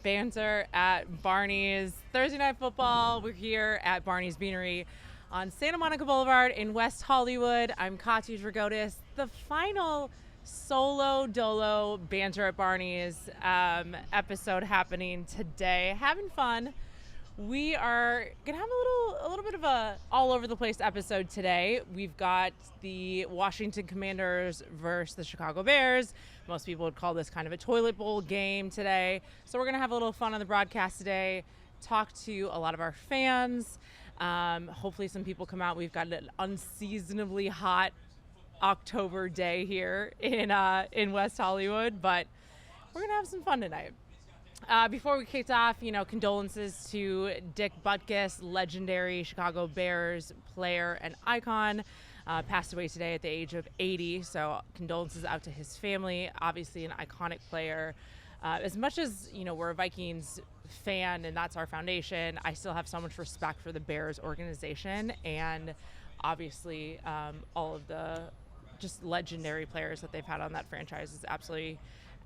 Banter at Barney's. Thursday Night Football. We're here at Barney's Beanery on Santa Monica Boulevard in West Hollywood. I'm Katia Dragotis. The final solo dolo Banter at Barney's episode happening today. Having fun. We are gonna have a little bit of a all over the place episode today. We've got the Washington Commanders versus the Chicago Bears. Most people would call this kind of a toilet bowl game today. So we're gonna have a little fun on the broadcast today. Talk to a lot of our fans. Hopefully some people come out. We've got an unseasonably hot October day here in West Hollywood, but we're gonna have some fun tonight. Before we kicked off, condolences to Dick Butkus, legendary Chicago Bears player and icon, passed away today at the age of 80. So condolences out to his family. Obviously an iconic player. As much as, we're a Vikings fan and that's our foundation, I still have so much respect for the Bears organization and obviously all of the just legendary players that they've had on that franchise is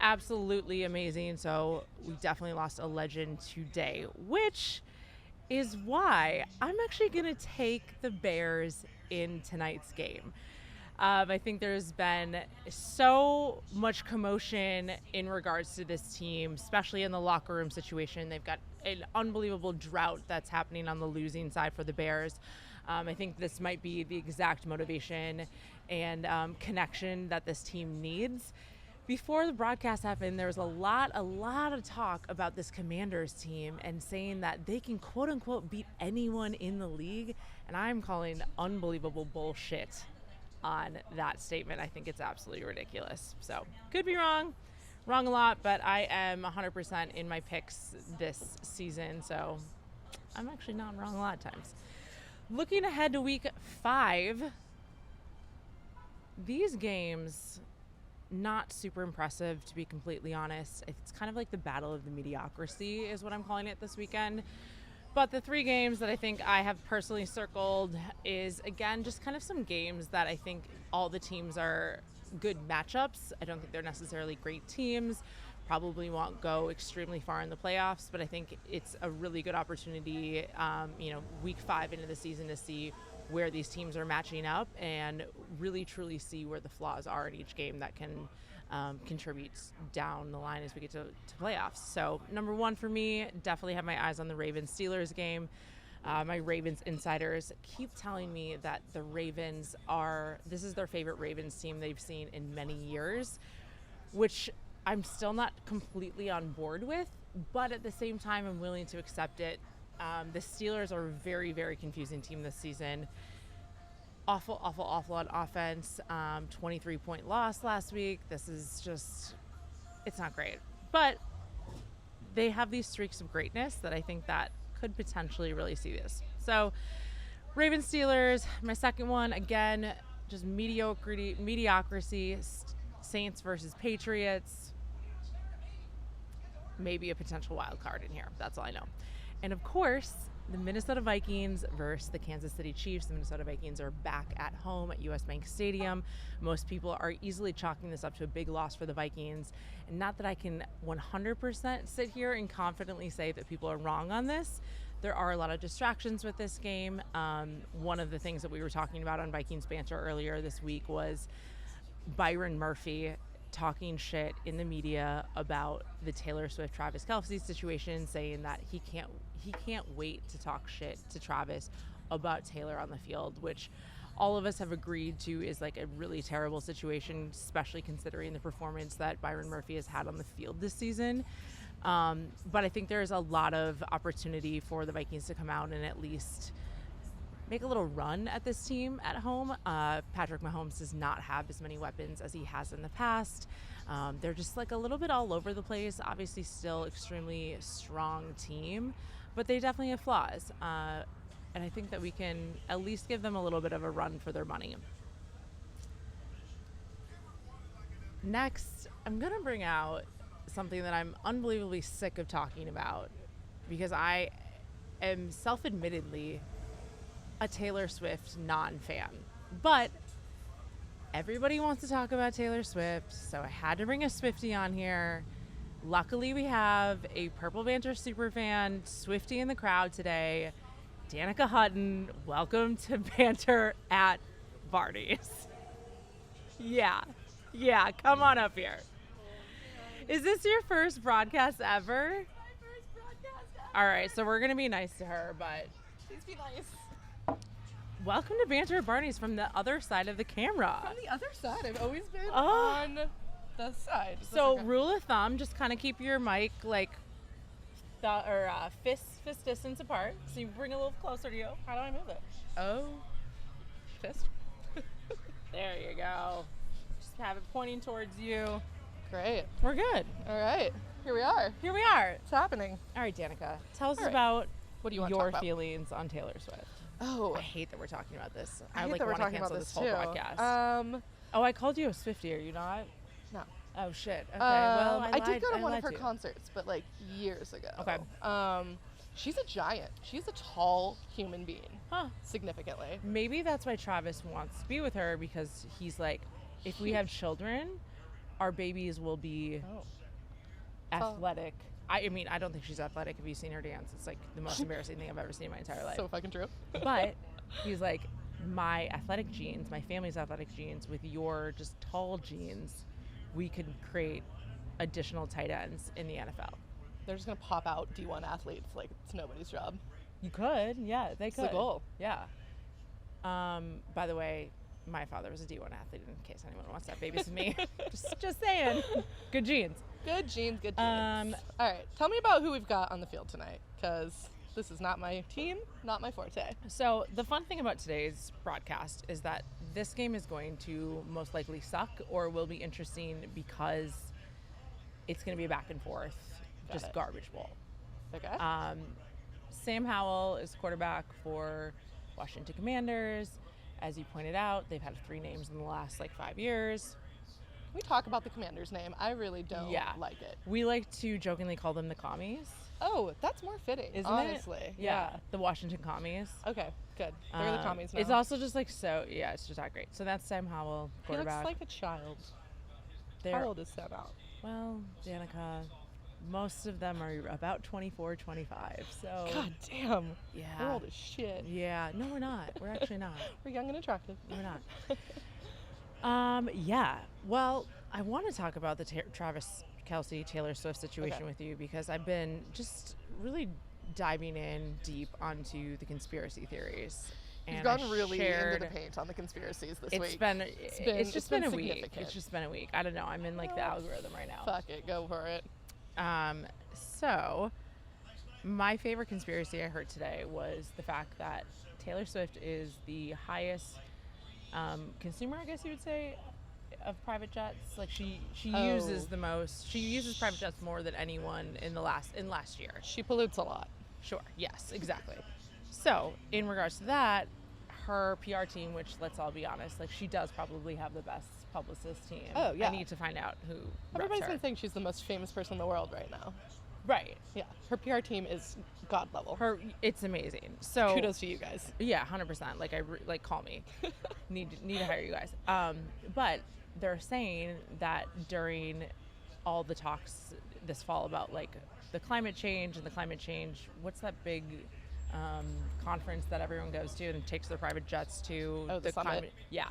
absolutely amazing. So we definitely lost a legend today, which is why I'm actually going to take the Bears in tonight's game. I think there's been so much commotion in regards to this team, especially in the locker room situation. They've got an unbelievable drought that's happening on the losing side for the Bears. I think this might be the exact motivation and connection that this team needs. Before the broadcast happened, there was a lot of talk about this Commanders team and saying that they can quote unquote beat anyone in the league. And I'm calling unbelievable bullshit on that statement. I think it's absolutely ridiculous. So could be wrong a lot, but I am 100% in my picks this season. So I'm actually not wrong a lot of times. Looking ahead to week 5, these games, not super impressive, to be completely honest. It's kind of like the battle of the mediocrity is what I'm calling it this weekend. But the 3 games that I think I have personally circled is, again, just kind of some games that I think all the teams are good matchups. I don't think they're necessarily great teams. Probably won't go extremely far in the playoffs, but I think it's a really good opportunity, week 5 into the season to see where these teams are matching up and really truly see where the flaws are in each game that can contribute down the line as we get to playoffs. So number 1 for me, definitely have my eyes on the Ravens-Steelers game. My Ravens insiders keep telling me that the Ravens this is their favorite Ravens team they've seen in many years, which I'm still not completely on board with, but at the same time, I'm willing to accept it. The Steelers are a very, very confusing team this season. Awful on offense. 23-point loss last week. This is just, it's not great. But they have these streaks of greatness that I think that could potentially really see this. So Ravens Steelers, my second one, again, just mediocrity. Saints versus Patriots. Maybe a potential wild card in here. That's all I know. And of course, the Minnesota Vikings versus the Kansas City Chiefs. The Minnesota Vikings are back at home at US Bank Stadium. Most people are easily chalking this up to a big loss for the Vikings. And not that I can 100% sit here and confidently say that people are wrong on this. There are a lot of distractions with this game. One of the things that we were talking about on Vikings Banter earlier this week was Byron Murphy talking shit in the media about the Taylor Swift Travis Kelce situation, saying that he can't wait to talk shit to Travis about Taylor on the field, which all of us have agreed to is like a really terrible situation, especially considering the performance that Byron Murphy has had on the field this season. But I think there's a lot of opportunity for the Vikings to come out and at least make a little run at this team at home. Patrick Mahomes does not have as many weapons as he has in the past. They're just like a little bit all over the place. Obviously still extremely strong team, but they definitely have flaws. And I think that we can at least give them a little bit of a run for their money. Next, I'm going to bring out something that I'm unbelievably sick of talking about because I am self-admittedly a Taylor Swift non-fan, but everybody wants to talk about Taylor Swift, so I had to bring a Swiftie on here. luckily we have a Purple Banter superfan, Swiftie in the crowd today. Dannica Hutton, welcome to Banter at Barneys. Yeah, come on up here. Is this your first broadcast ever? My first broadcast ever. All right, so we're going to be nice to her, but Please be nice. welcome to Banter at Barneys from the other side of the camera. On the other side, I've always been Oh. on the side. So rule of thumb, just kind of keep your mic like fist distance apart. So you bring it a little closer to you. How do I move it? Oh, Fist? there you go. Just have it pointing towards you. Great. We're good. All right. Here we are. Here we are. It's happening. All right, Danica, tell us All right. about What do you want to your talk about? feelings on Taylor Swift. Oh, I hate that we're talking about this. I hate like that we're want to talking cancel about this this whole too. broadcast. Oh, I called you a Swiftie. Are you not? No. Oh shit. Okay. Well, I did go to one of her concerts, but like years ago. Okay. She's a giant. She's a tall human being. Huh. Significantly. Maybe that's why Travis wants to be with her, because he's like, if we have children, our babies will be Oh. athletic. I mean, I don't think she's athletic. Have you seen her dance? It's like the most embarrassing thing I've ever seen in my entire life. So fucking true. But he's like, my athletic genes, my family's athletic genes, with your just tall genes, we could create additional tight ends in the NFL. They're just gonna pop out D1 athletes like it's nobody's job. You could, yeah, they It's could. the goal. Yeah. By the way, my father was a D1 athlete, in case anyone wants to have babies with me. just saying. Good genes. Good genes, good genes. All right, tell me about who we've got on the field tonight, because this is not my team, not my forte. So the fun thing about today's broadcast is that this game is going to most likely suck, or will be interesting because it's going to be a back and forth, Got just it. garbage bowl. Okay. Sam Howell is quarterback for Washington Commanders. As you pointed out, they've had 3 names in the last 5 years. Can we talk about the Commander's name? I really don't Yeah. like it. We like to jokingly call them the commies. Oh, that's more fitting, Isn't honestly. it? Yeah, the Washington commies. Okay, good. They're the commies now. It's also just it's just not great. So that's Sam Howell, He quarterback. looks like a child. They're- How old is Sam out? Well, Danica, most of them are about 24, 25. So God damn. yeah, We're old as shit. yeah. No, we're not. We're actually not. We're young and attractive. We're not. Yeah. Well, I want to talk about the Travis Kelce Taylor Swift situation Okay. with you, because I've been just really diving in deep onto the conspiracy theories. You've And gone I really shared, into the paint on the conspiracies this It's week. just been a week. significant. It's just been a week. I don't know. I'm in the algorithm right now. Fuck it, go for it. So my favorite conspiracy I heard today was the fact that Taylor Swift is the highest consumer, I guess you would say, of private jets. Like she uses the most. She uses private jets more than anyone in last year. She pollutes a lot. Sure. Yes. Exactly. So in regards to that, her PR team, which let's all be honest, she does probably have the best publicist team. Oh, yeah. I need to find out who. Everybody's reps her. gonna think she's the most famous person in the world right now. Right. Yeah, her PR team is god level. It's amazing. So Kudos to you guys. yeah, 100%. Call me. need to hire you guys. But they're saying that during all the talks this fall about the climate change, what's that big conference that everyone goes to and takes their private jets to? Oh, the summit? climate. Yeah.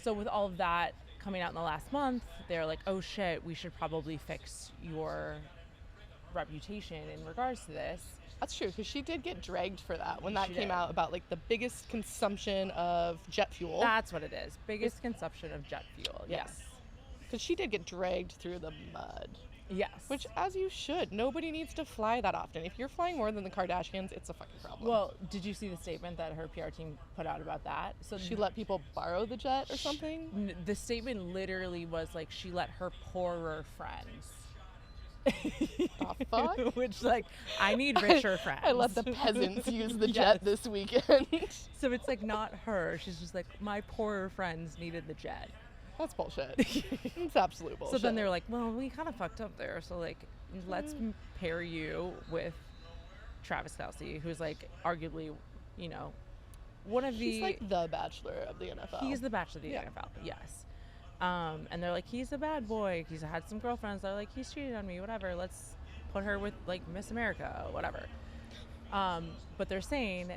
So with all of that coming out in the last month, they're like, oh shit, we should probably fix your reputation in regards to this. That's true, because she did get dragged for that when that She came did. out about the biggest consumption of jet fuel. That's what it is. Biggest consumption of jet fuel. Yes. Because she did get dragged through the mud. Yes. Which, as you should. Nobody needs to fly that often. If you're flying more than the Kardashians, it's a fucking problem. Well, did you see the statement that her PR team put out about that? So she let people borrow the jet or something? The statement literally was she let her poorer friends. The fuck? Which I need richer friends. I let the peasants use the jet this weekend. So it's not her. She's just my poorer friends needed the jet. That's bullshit. It's absolute bullshit. So then they're like, well, we kind of fucked up there. So let's pair you with Travis Kelce, who's arguably, one of He's the the bachelor of the NFL. He's the bachelor of the Yeah. NFL, yes. And they're like, he's a bad boy. He's had some girlfriends. They're like, he's cheated on me. Whatever. Let's put her with like Miss America, whatever. But they're saying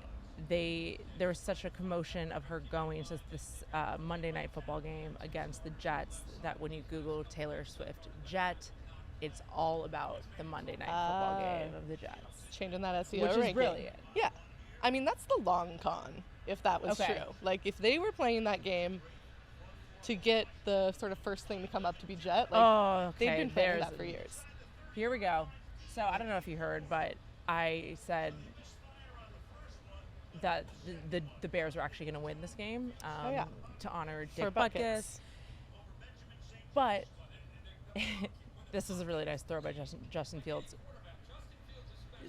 there was such a commotion of her going to this Monday night football game against the Jets that when you Google Taylor Swift Jet, it's all about the Monday night football game of the Jets. Changing that SEO Which ranking. is brilliant. Yeah. I mean, that's the long con, if that was Okay. true. Like, if they were playing that game to get the sort of first thing to come up to be Jet, like, they've been playing that for years. Here we go. So I don't know if you heard, but I said that the Bears were actually going to win this game to honor Dick Butkus. But this was a really nice throw by Justin Fields.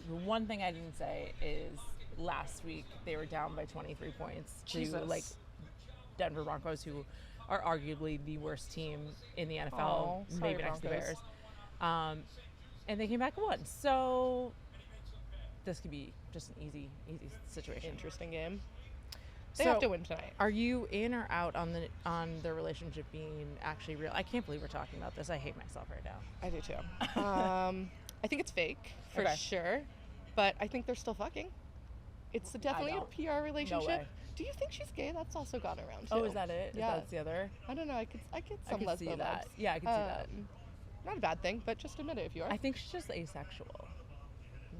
The one thing I didn't say is last week they were down by 23 points to like Denver Broncos, who are arguably the worst team in the NFL, maybe next to the Bears. And they came back and won. So this could be just an easy situation. Interesting game. They have to win tonight. Are you in or out on the relationship being actually real? I can't believe we're talking about this. I hate myself right now. I do too. I think it's fake for sure, but I think they're still fucking. It's definitely a PR relationship. No way. Do you think she's gay? That's also gone around too. Oh, is that it? Yeah. That's the other? I don't know. I get some I could see lesbo that. vibes. Yeah, I could see that. Not a bad thing, but just admit it if you are. I think she's just asexual.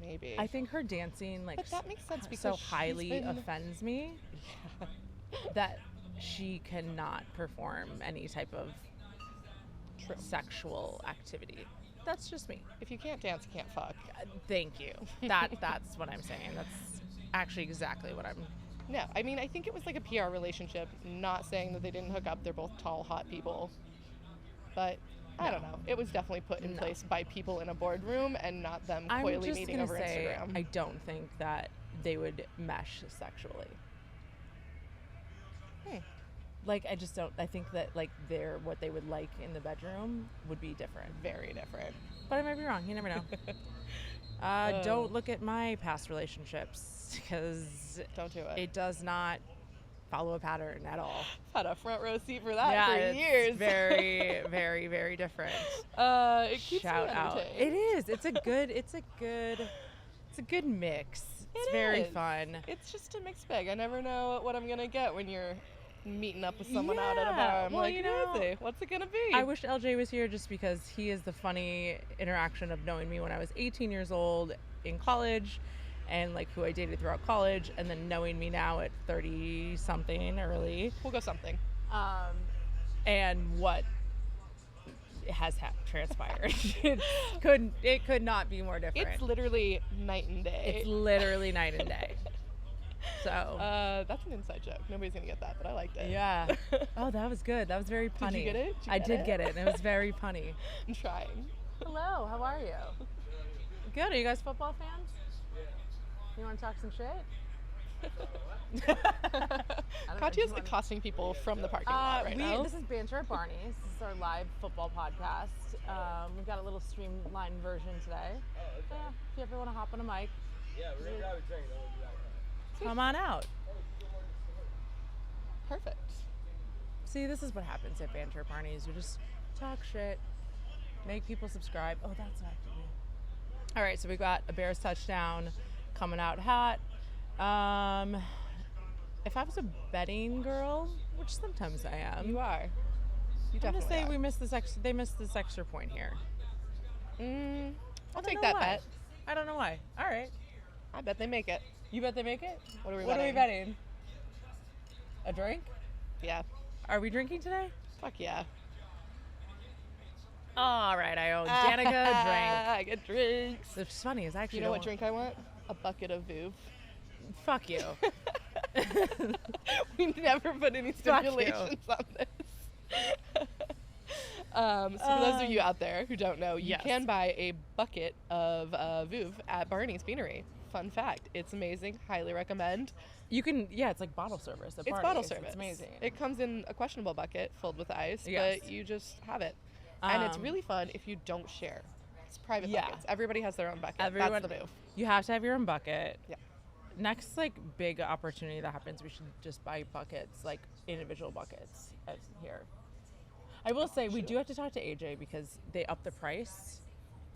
Maybe. I think her dancing but that makes sense because so highly been... offends me that she cannot perform any type of sexual activity. That's just me. If you can't dance, you can't fuck. Thank you. That's what I'm saying. That's actually exactly what I'm... No, I mean, I think it was like a PR relationship, not saying that they didn't hook up. They're both tall, hot people. But I don't know. It was definitely put in place by people in a boardroom and not them coyly meeting over Instagram. I don't think that they would mesh sexually. Like, I just don't. I think that, like, what they would like in the bedroom would be different. Very different. But I might be wrong. You never know. Don't look at my past relationships because don't do it. It does not follow a pattern at all. Had a front row seat for that for years. Very, very, very different. It keeps Shout me out. entertained. It is. It's a good mix. It's very fun. It's just a mixed bag. I never know what I'm gonna get when you're meeting up with someone out at a bar. I'm like, who is he? What's it gonna be? I wish LJ was here just because he is the funny interaction of knowing me when I was 18 years old in college and like who I dated throughout college and then knowing me now at 30 something early. We'll go something. And what has transpired. It could not be more different. It's literally night and day. It's literally night and day. So that's an inside joke. Nobody's gonna get that, but I liked it. Yeah. Oh, that was good. That was very punny. Did you get it? I did get it, and it was very punny. I'm trying. Hello, how are you? Good. Are you guys football fans? You want to talk some shit? Katia's accosting people from the parking lot right now. This is Banter at Barneys. This is our live football podcast. We've got a little streamlined version today. Yeah, if you ever want to hop on a mic. Yeah, we're gonna grab a drink. Come on out. Perfect. See, this is what happens at Banter at Barneys. We just talk shit, make people subscribe. Oh, that's not me. All right, so we got a Bears touchdown coming out hot. If I was a betting girl, which sometimes I am, You are. You I'm gonna definitely say are. they missed this extra point here. I'll take that bet. I don't know why. All right. I bet they make it. You bet they make it? What are we What are we betting? A drink? Yeah. Are we drinking today? Fuck yeah. All right, I owe Dannica a drink. I get drinks. What's funny is I actually You know what drink I want? A bucket of Vouv. Fuck you. We never put any Fuck you. stipulations on this. So for those of you out there who don't know, you can buy a bucket of Vouv at Barney's Beanery. Fun fact. It's amazing. Highly recommend. You can, it's like bottle service at It's Barneys. bottle service. It's amazing. It comes in a questionable bucket filled with ice, Yes. but you just have it. And it's really fun if you don't share. It's private buckets. Everybody has their own bucket. That's the move. You have to have your own bucket. Yeah. Next, like, big opportunity that happens, we should just buy buckets, like, individual buckets here. I will say we do have to talk to AJ because they upped the price.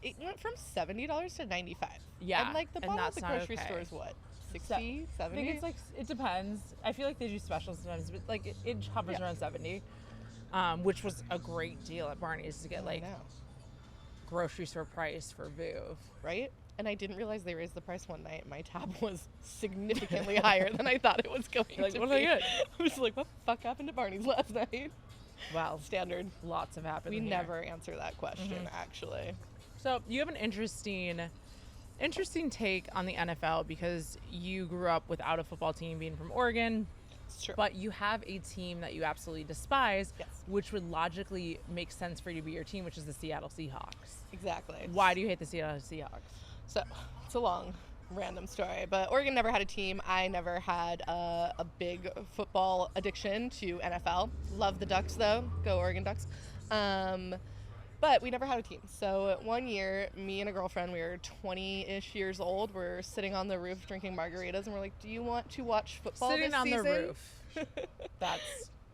It went from $70 to $95. Yeah, And like the and bottle at that's the not grocery okay. store is what? 60, 70? I think it's like, it depends. I feel like they do specials sometimes, but like it hovers around 70, which was a great deal at Barney's to get like grocery store price for Vuv. Right? And I didn't realize they raised the price one night. My tab was significantly higher than I thought it was going to be. What did I get? I was like, what the fuck happened to Barney's last night? Well, Standard. lots have happened. We here. never answer that question, actually. So you have an interesting take on the NFL because you grew up without a football team, being from Oregon. It's true. But you have a team that you absolutely despise, Yes. which would logically make sense for you to be your team, which is the Seattle Seahawks. Exactly. Why do you hate the Seattle Seahawks? So it's a long, random story, but Oregon never had a team. I never had a big football addiction to NFL. Love the Ducks, though. Go Oregon Ducks. But we never had a team. So one year, me and a girlfriend, we were 20-ish years old. We're sitting on the roof drinking margaritas, and we're like, do you want to watch football Sitting this on season? the roof. That's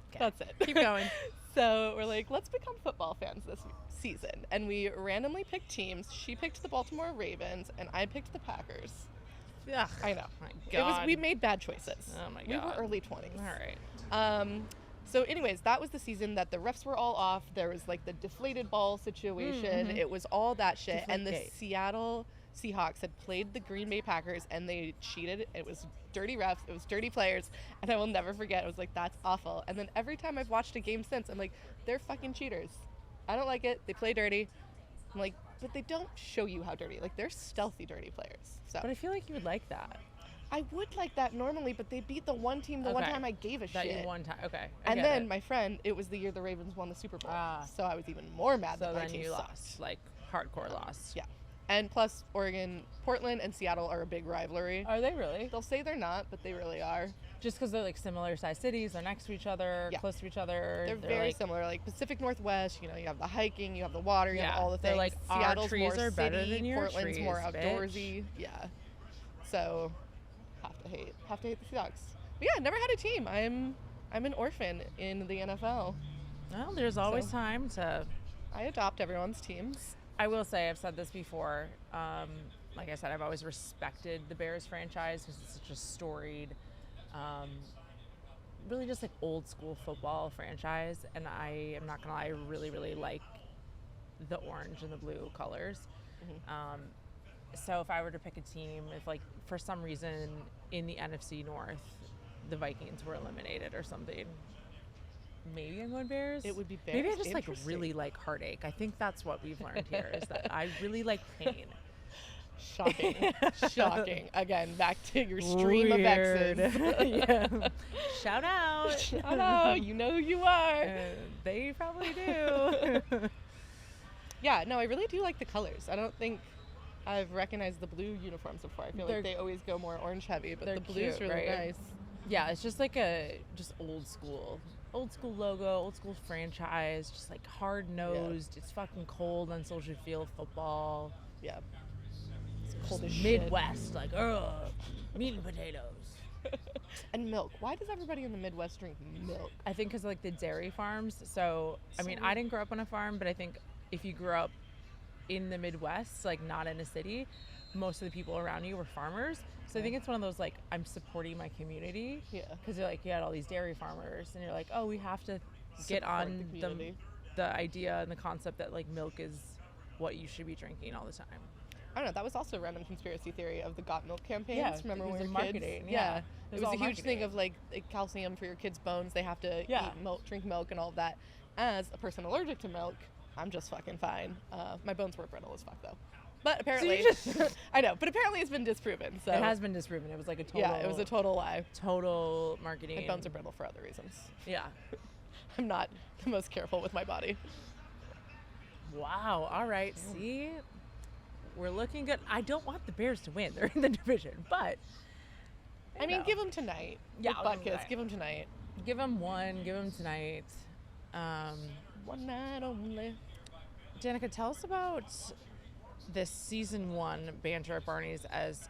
okay. That's it. Keep going. So we're like, let's become football fans this season. And we randomly picked teams. She picked the Baltimore Ravens, and I picked the Packers. Ugh, I know. My God. We made bad choices. Oh my God. We were early 20s. All right. So anyways, that was the season that the refs were all off. There was like the deflated ball situation. It was all that shit. And the Deflategate. Seattle Seahawks had played the Green Bay Packers and they cheated. It was dirty refs. It was dirty players. And I will never forget. I was like, that's awful. And then every time I've watched a game since, I'm like, they're fucking cheaters. I don't like it. They play dirty. I'm like, but they don't show you how dirty. Like, they're stealthy dirty players. So But I feel like you would like that. I would like that normally, but they beat the one team the one Okay. time I gave a That shit. you one time. Okay. I And get then it. my friend, it was the year the Ravens won the Super Bowl. Ah. So I was even more mad So that my then team you sucked. lost, like hardcore loss. Yeah. And plus, Portland and Seattle are a big rivalry. Are they really? They'll say they're not, but they really are. Just because they're like similar sized cities, they're next to each other, Yeah. close to each other. They're very like, similar. Like Pacific Northwest, you know, you have the hiking, you have the water, you have all the they're things. like, our Seattle's trees more are better city, than your Portland's more trees, outdoorsy. Yeah. So, have to hate the Seahawks. But yeah, never had a team. I'm an orphan in the NFL. Well, there's always So- time to. I adopt everyone's teams. I will say, I've said this before. Like I said, I've always respected the Bears franchise because it's such a storied, really just like old school football franchise. And I am not gonna lie, I really, really like the orange and the blue colors. So if I were to pick a team, if like for some reason in the NFC North, the Vikings were eliminated or something, maybe I'm going Bears. It would be Maybe I Bears. just like Interesting. really like heartache. I think that's what we've learned here is that I really like pain. Shocking. Shocking. Again, back to your stream of exes. Yeah. Shout out. Shout out. You know who you are. They probably do. Yeah, no, I really do like the colors. I don't think I've recognized the blue uniforms before. I feel They're- like they always go more orange heavy, but they're the blue's cute, really right? nice. Yeah, it's just like a just old school logo, old school franchise, just like hard nosed. It's fucking cold on Soldier Field football. Yeah. It's cold as shit. Midwest, like meat and potatoes. And milk. Why does everybody in the Midwest drink milk? I think because like the dairy farms. So I mean, I didn't grow up on a farm, but I think if you grew up in the Midwest, like not in a city, most of the people around you were farmers. So I think it's one of those like I'm supporting my community. Yeah. Because you're like you had all these dairy farmers, and you're like, oh, we have to get Support on the community. the idea and the concept that like milk is what you should be drinking all the time. I don't know. That was also a random conspiracy theory of the Got Milk campaigns. Yeah, Remember it when was we were kids? marketing, yeah. It It was was all a huge thing marketing. of like calcium for your kids' bones. They have to Yeah. eat milk, drink milk, and all of that. As a person allergic to milk, I'm just fucking fine. My bones were brittle as fuck though. But apparently, I know. But apparently, it's been disproven. So It has been disproven. It was like a total. yeah, it was a total lie. total marketing. My bones are brittle for other reasons. Yeah. I'm not the most careful with my body. Wow. All right. See, we're looking good. I don't want the Bears to win. They're in the division, but I mean, know. give them tonight. Yeah, With I'll butt give 'em kiss. tonight. Give them tonight. give them one. Give them tonight. One night only. Danica, tell us about this season 1 Banter at Barney's as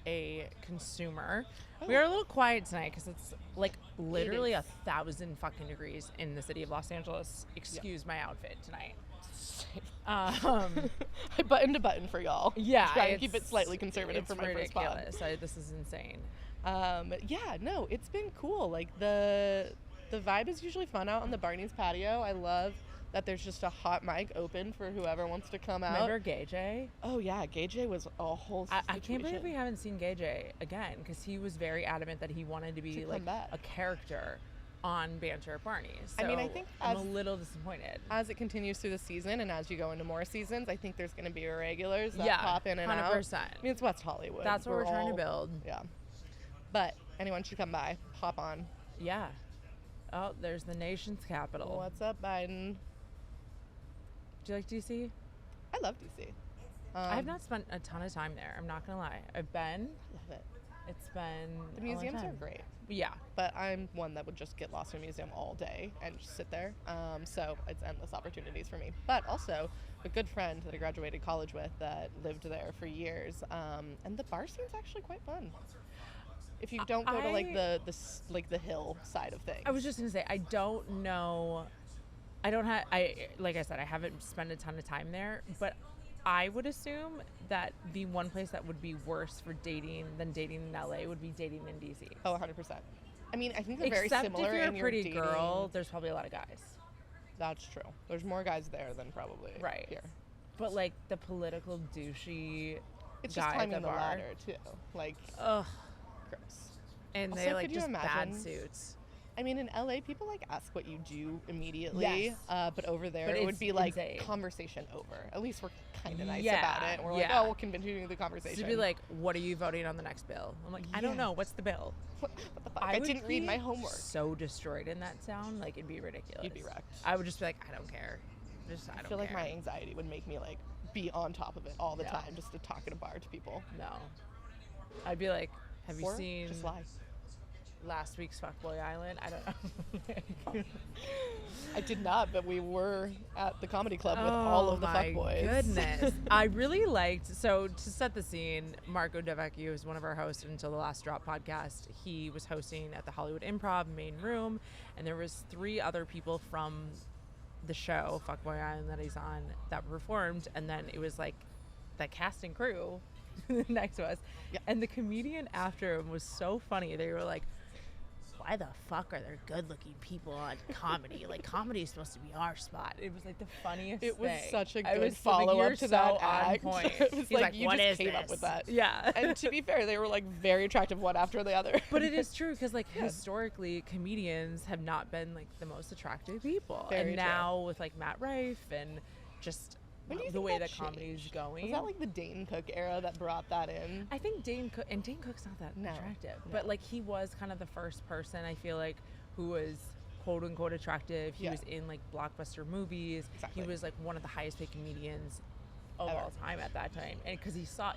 a consumer. Oh. We are a little quiet tonight because it's like literally 1,000 fucking degrees in the city of Los Angeles. Excuse my outfit tonight. I buttoned a button for y'all. Yeah, trying to keep it slightly conservative for my first pod. This is insane. Yeah, no, it's been cool. Like the vibe is usually fun out on the Barneys patio. I love that there's just a hot mic open for whoever wants to come out. Remember Gay J? Oh yeah, Gay J was a whole situation. I can't believe we haven't seen Gay J again, because he was very adamant that he wanted to be like a character on Banter at Barney's. So I mean, I think I'm a little disappointed. As it continues through the season and as you go into more seasons, I think there's going to be regulars that pop in and 100%. out. I mean, it's West Hollywood. That's what we're trying to build. Yeah. But anyone should come by, hop on. Yeah. Oh, there's the nation's capital. What's up, Biden? Do you like DC? I love DC. I have not spent a ton of time there. I'm not gonna lie. I've been. Love it. It's been. The museums are great. Yeah. But I'm one that would just get lost in a museum all day and just sit there. So it's endless opportunities for me. But also a good friend that I graduated college with that lived there for years. And the bar scene's actually quite fun. If you don't go to like the hill side of things. I was just gonna say, I don't know. Like I said, I haven't spent a ton of time there, but I would assume that the one place that would be worse for dating than dating in LA would be dating in DC. Oh, 100%. I mean, I think they're very similar. Except if you're a pretty dating. girl, there's probably a lot of guys. That's true. There's more guys there than probably here. But like the political douchey it's guy just climbing at the the bar. ladder too. Like, ugh, gross. And Also, they like could you just bad imagine? suits. I mean, in LA, people like ask what you do immediately. Yes. But over there, But it would it's be like insane. Conversation over. At least we're kind of nice Yeah, about it. And we're like, yeah. oh, we'll continue the conversation. To be like, what are you voting on the next bill? I'm like, I don't know. What's the bill? What the fuck? I didn't read my homework. So destroyed in that sound, like it'd be ridiculous. You'd be wrecked. I would just be like, I don't care. I feel like my anxiety would make me like be on top of it all the time, just to talk at a bar to people. No. I'd be like, have you Or seen just lie. last week's Fuckboy Island? I don't know. I did not, but we were at the comedy club with all of the fuckboys. Oh my goodness. I really liked, so to set the scene, Marco DeVecchio is one of our hosts until the Last Drop podcast. He was hosting at the Hollywood Improv main room, and there was 3 other people from the show, Fuckboy Island, that he's on, that performed, and then it was like the cast and crew next to us. Yeah. And the comedian after him was so funny. They were like, why the fuck are there good-looking people on comedy? Like, comedy is supposed to be our spot. It was like the funniest It was thing. such a I good was follow-up to that so act. on point. It was He's like, you what just is came up this? with that. Yeah. And to be fair, they were like very attractive one after the other. But it is true, because like historically, comedians have not been like the most attractive people. Very and true. now with like Matt Rife and just When do you the think way that that comedy is changed? going. Was that like the Dane Cook era that brought that in? I think Dane Cook's not that attractive, but like he was kind of the first person, I feel like, who was quote unquote attractive. He was in like blockbuster movies. Exactly. He was like one of the highest paid comedians of all time at that time, and because he saw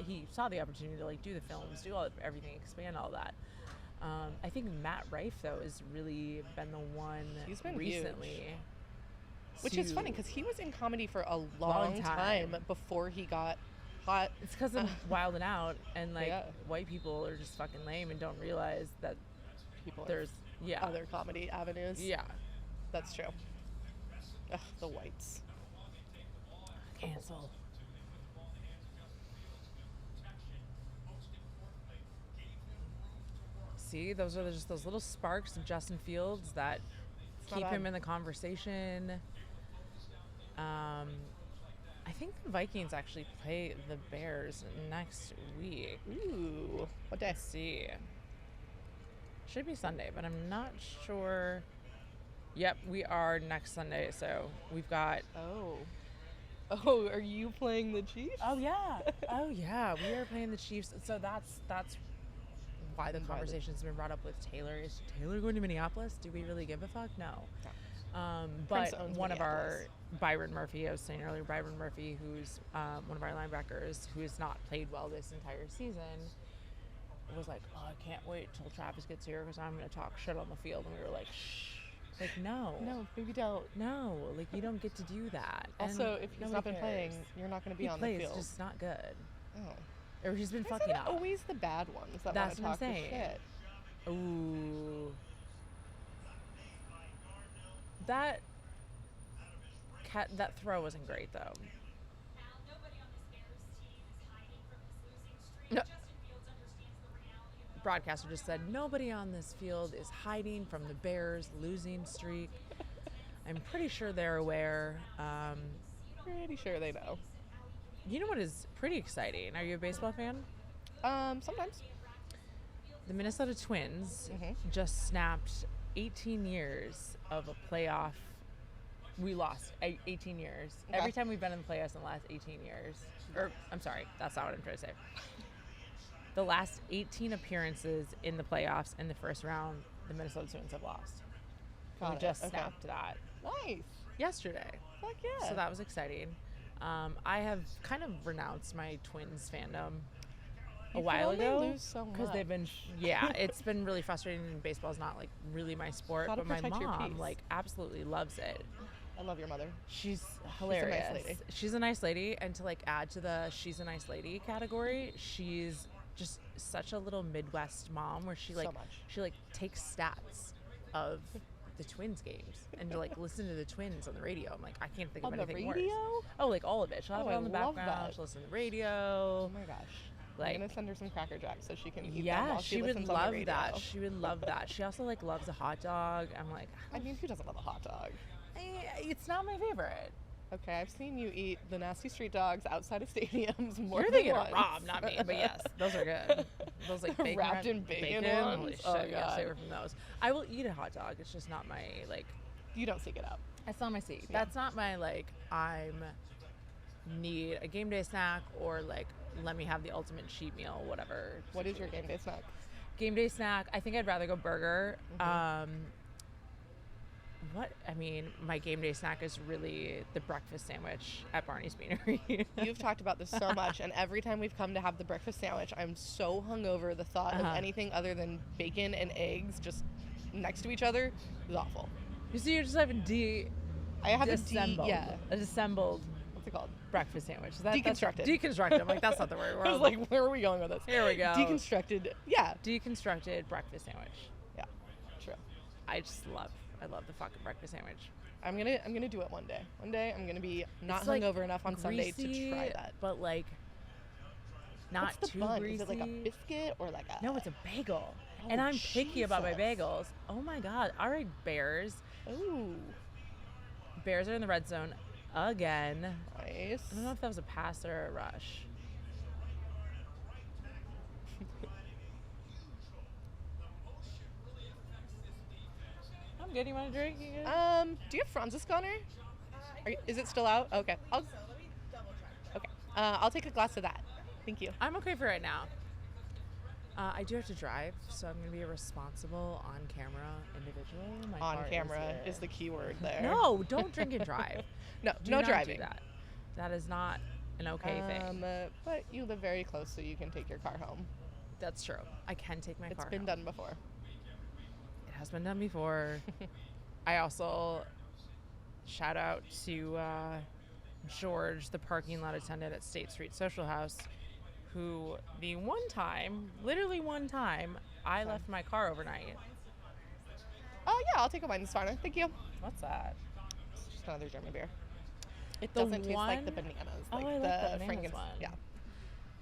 the opportunity to like do the films, do everything, expand all that. I think Matt Rife though has really been the one He's been recently. huge. Which is funny because he was in comedy for a long time before he got hot. It's because of Wild 'N Out, and like white people are just fucking lame and don't realize that there's other comedy avenues. Yeah, that's true. Ugh, the whites. Cancel. See, those are just those little sparks of Justin Fields that keep him in the conversation. I think the Vikings actually play the Bears next week. Ooh, what day? Let's see. Should be Sunday, but I'm not sure. Yep, we are next Sunday, so we've got... Oh, are you playing the Chiefs? Oh, yeah. We are playing the Chiefs. So that's why the conversation's been brought up with Taylor. Is Taylor going to Minneapolis? Do we really give a fuck? No. But one of our... Byron Murphy, I was saying earlier, Byron Murphy, who's one of our linebackers, who has not played well this entire season, was like, oh, I can't wait till Travis gets here because I'm going to talk shit on the field. And we were like, shh. Like, no, maybe don't. No, like, you don't get to do that. Also, and if he's not been playing, you're not going to be on the field. It's just not good. Oh. Or he's been Why fucking is it up. always the bad ones that want That's to what I'm talk the saying. shit? Ooh. That throw wasn't great, though. No. Broadcaster just said, nobody on this field is hiding from the Bears' losing streak. I'm pretty sure they're aware. Pretty sure they know. You know what is pretty exciting? Are you a baseball fan? Sometimes. The Minnesota Twins just snapped 18 years of a playoff. We lost 18 years. Okay. Every time we've been in the playoffs in the last 18 years. Or, I'm sorry, that's not what I'm trying to say. The last 18 appearances in the playoffs in the first round, the Minnesota Twins have lost. We just snapped that. Nice. Yesterday. Fuck yeah. So that was exciting. I have kind of renounced my Twins fandom a while ago. They lose so much. Because they've been, it's been really frustrating, and baseball's not like really my sport. Gotta But my protect your mom peace. like absolutely loves it. I love your mother. She's hilarious. She's a nice lady. She's a nice lady, and to like add to the she's a nice lady category, she's just such a little Midwest mom where she like So much. she like takes stats of the Twins games and to like listen to the Twins on the radio. I'm like, I can't think of On the anything radio? worse. Oh, like all of it. She'll have it I on the love background. that. She'll listen to the radio. Oh my gosh. Like, I'm gonna send her some Cracker Jacks so she can eat them yeah, while she would listens on the love radio. that. She would love that. She also like loves a hot dog. I'm like, I mean, who doesn't love a hot dog? it's not my favorite. Okay, I've seen you eat the nasty street dogs outside of stadiums more You're than thinking once. of Rob, not me, but yes, those are good. Those like bacon Wrapped in bacon ones? Holy shit, Oh, yeah, God. stay away from those. I will eat a hot dog. It's just not my like. You don't seek it out. That's not my seat. Yeah. That's not my like. Need a game day snack or like let me have the ultimate cheat meal, whatever. What is your game day snack? Game day snack? I think I'd rather go burger. My game day snack is really the breakfast sandwich at Barney's Beanery. You've talked about this so much, and every time we've come to have the breakfast sandwich, I'm so hungover. The thought of anything other than bacon and eggs just next to each other is awful. You see, you're just having I have disassembled. A disassembled What's it called? breaktrue sandwich. Deconstructed. Deconstructed. I'm like, that's not the word. I was like, where are we going with this? Here we go. Deconstructed. Yeah. Deconstructed breakfast sandwich. Yeah. True. I love the fucking breakfast sandwich. I'm gonna do it one day. One day I'm gonna be not It's like hungover enough on Sunday to greasy, try that. but like not What's the too bun? greasy. Is it like a biscuit or like a? No, it's a bagel. Oh, And I'm picky about my Jesus. bagels. Oh my god. All right, Bears. Ooh. Bears are in the red zone again. Nice. I don't know if that was a pass or a rush. I'm good. You want a drink? You good? Do you have Francis Connor? Is it still out? Okay. I'll take a glass of that. Thank you. I'm okay for right now. I do have to drive, so I'm going to be a responsible on-camera individual. My On car camera is is the key word there. No, don't drink and drive. No, Do no not driving. Do that. That is not an okay thing. But you live very close, so you can take your car home. That's true. I can take my car It's been home. done before. It has been done before. I also shout out to George, the parking lot attendant at State Street Social House, who literally one time, I left my car overnight. Oh yeah, I'll take a wine this morning. Thank you. What's that? It's just another German beer. It The doesn't taste like the one- bananas, Oh, like I like the bananas Franken- one. Yeah.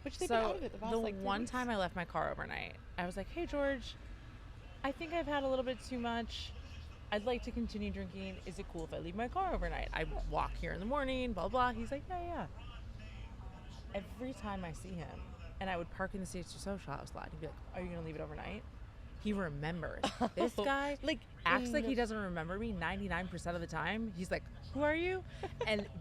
Which they've been out So of it the past the like 3 one weeks. time I left my car overnight, I was like, "Hey George, I think I've had a little bit too much. I'd like to continue drinking. Is it cool if I leave my car overnight? I walk here in the morning, blah blah." He's like, "Yeah." Every time I see him, and I would park in the State Street Social House lot, he'd be like, "Are you gonna leave it overnight?" He remembers. This guy like acts like he doesn't remember me 99% of the time. He's like, "Who are you?"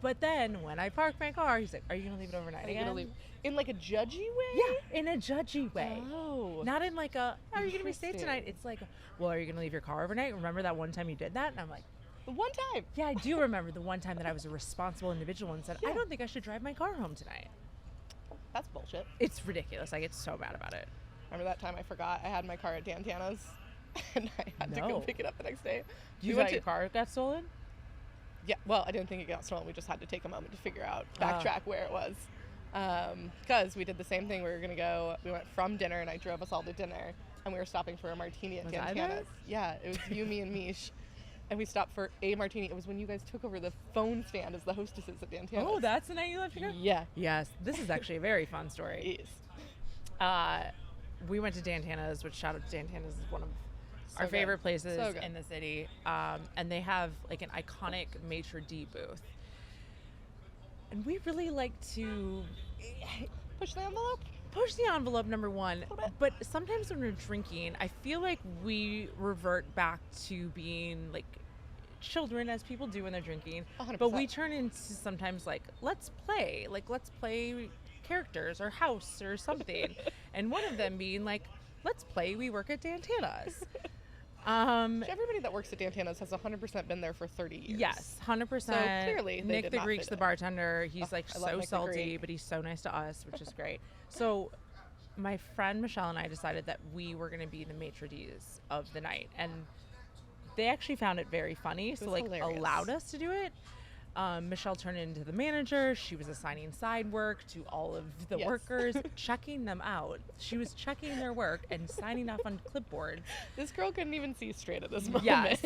But then when I park my car, he's like, "Are you gonna leave it overnight Are you again?" gonna leave in like a judgy way? Yeah, in a judgy way. Oh. Not in like a, "Are you gonna be safe tonight?" Interesting. It's like, "Well, are you gonna leave your car overnight? Remember that one time you did that?" And I'm like, The one time. "Yeah, I do remember the one time that I was a responsible individual and said, Yeah. I don't think I should drive my car home tonight." That's bullshit. It's ridiculous. I get so mad about it. Remember that time I forgot I had my car at Dantana's and I had to No. go pick it up the next day? You went thought your car got stolen? Yeah, well, I didn't think it got stolen. We just had to take a moment to figure out, backtrack where it was. Because we did the same thing. We went from dinner, and I drove us all to dinner, and we were stopping for a martini at Was I Dantana's. there? Yeah, it was you, me, and Mish. And we stopped for a martini. It was when you guys took over the phone stand as the hostesses at Dantana's. Oh, that's the night you left to go? Yeah. Yes. This is actually a very fun story. Yes. We went to Dantana's, which shout out to Dantana's is one of So our good. favorite places So good. in the city. And they have like an iconic maitre d' booth. And we really like to Push the envelope. push the envelope, number one. Little bit. But sometimes when we're drinking, I feel like we revert back to being like children, as people do when they're drinking. 100%. But we turn into sometimes like, let's play characters or house or something. And one of them being like, let's play We Work at Dantana's. Everybody that works at Dantana's has 100% been there for 30 years. Yes, 100%. So clearly they Nick did the not Greek's fit the in. bartender. He's like I love so Nick the salty, Greek. but he's so nice to us, which is great. So my friend Michelle and I decided that we were going to be the maitre d's of the night, and they actually found it very funny, so was like hilarious. allowed us to do it. Michelle turned into the manager. She was assigning side work to all of the Yes. workers, checking them out. She was checking their work and signing off on clipboards. This girl couldn't even see straight at this moment. Yes.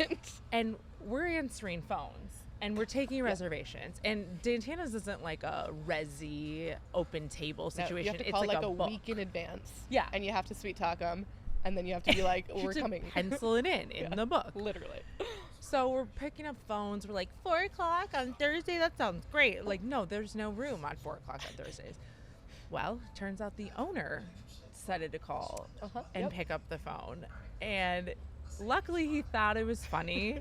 And we're answering phones and we're taking reservations. And Dantana's isn't like a resi open table No, situation. you have to It's call like a book. week in advance. Yeah. And you have to sweet talk them. And then you have to be like, You we're have to coming. pencil it in Yeah. the book. Literally. So we're picking up phones. We're like, 4 o'clock on Thursday? That sounds great. Like, no, there's no room on 4 o'clock on Thursdays. Well, turns out the owner decided to call and Yep. pick up the phone. And luckily he thought it was funny.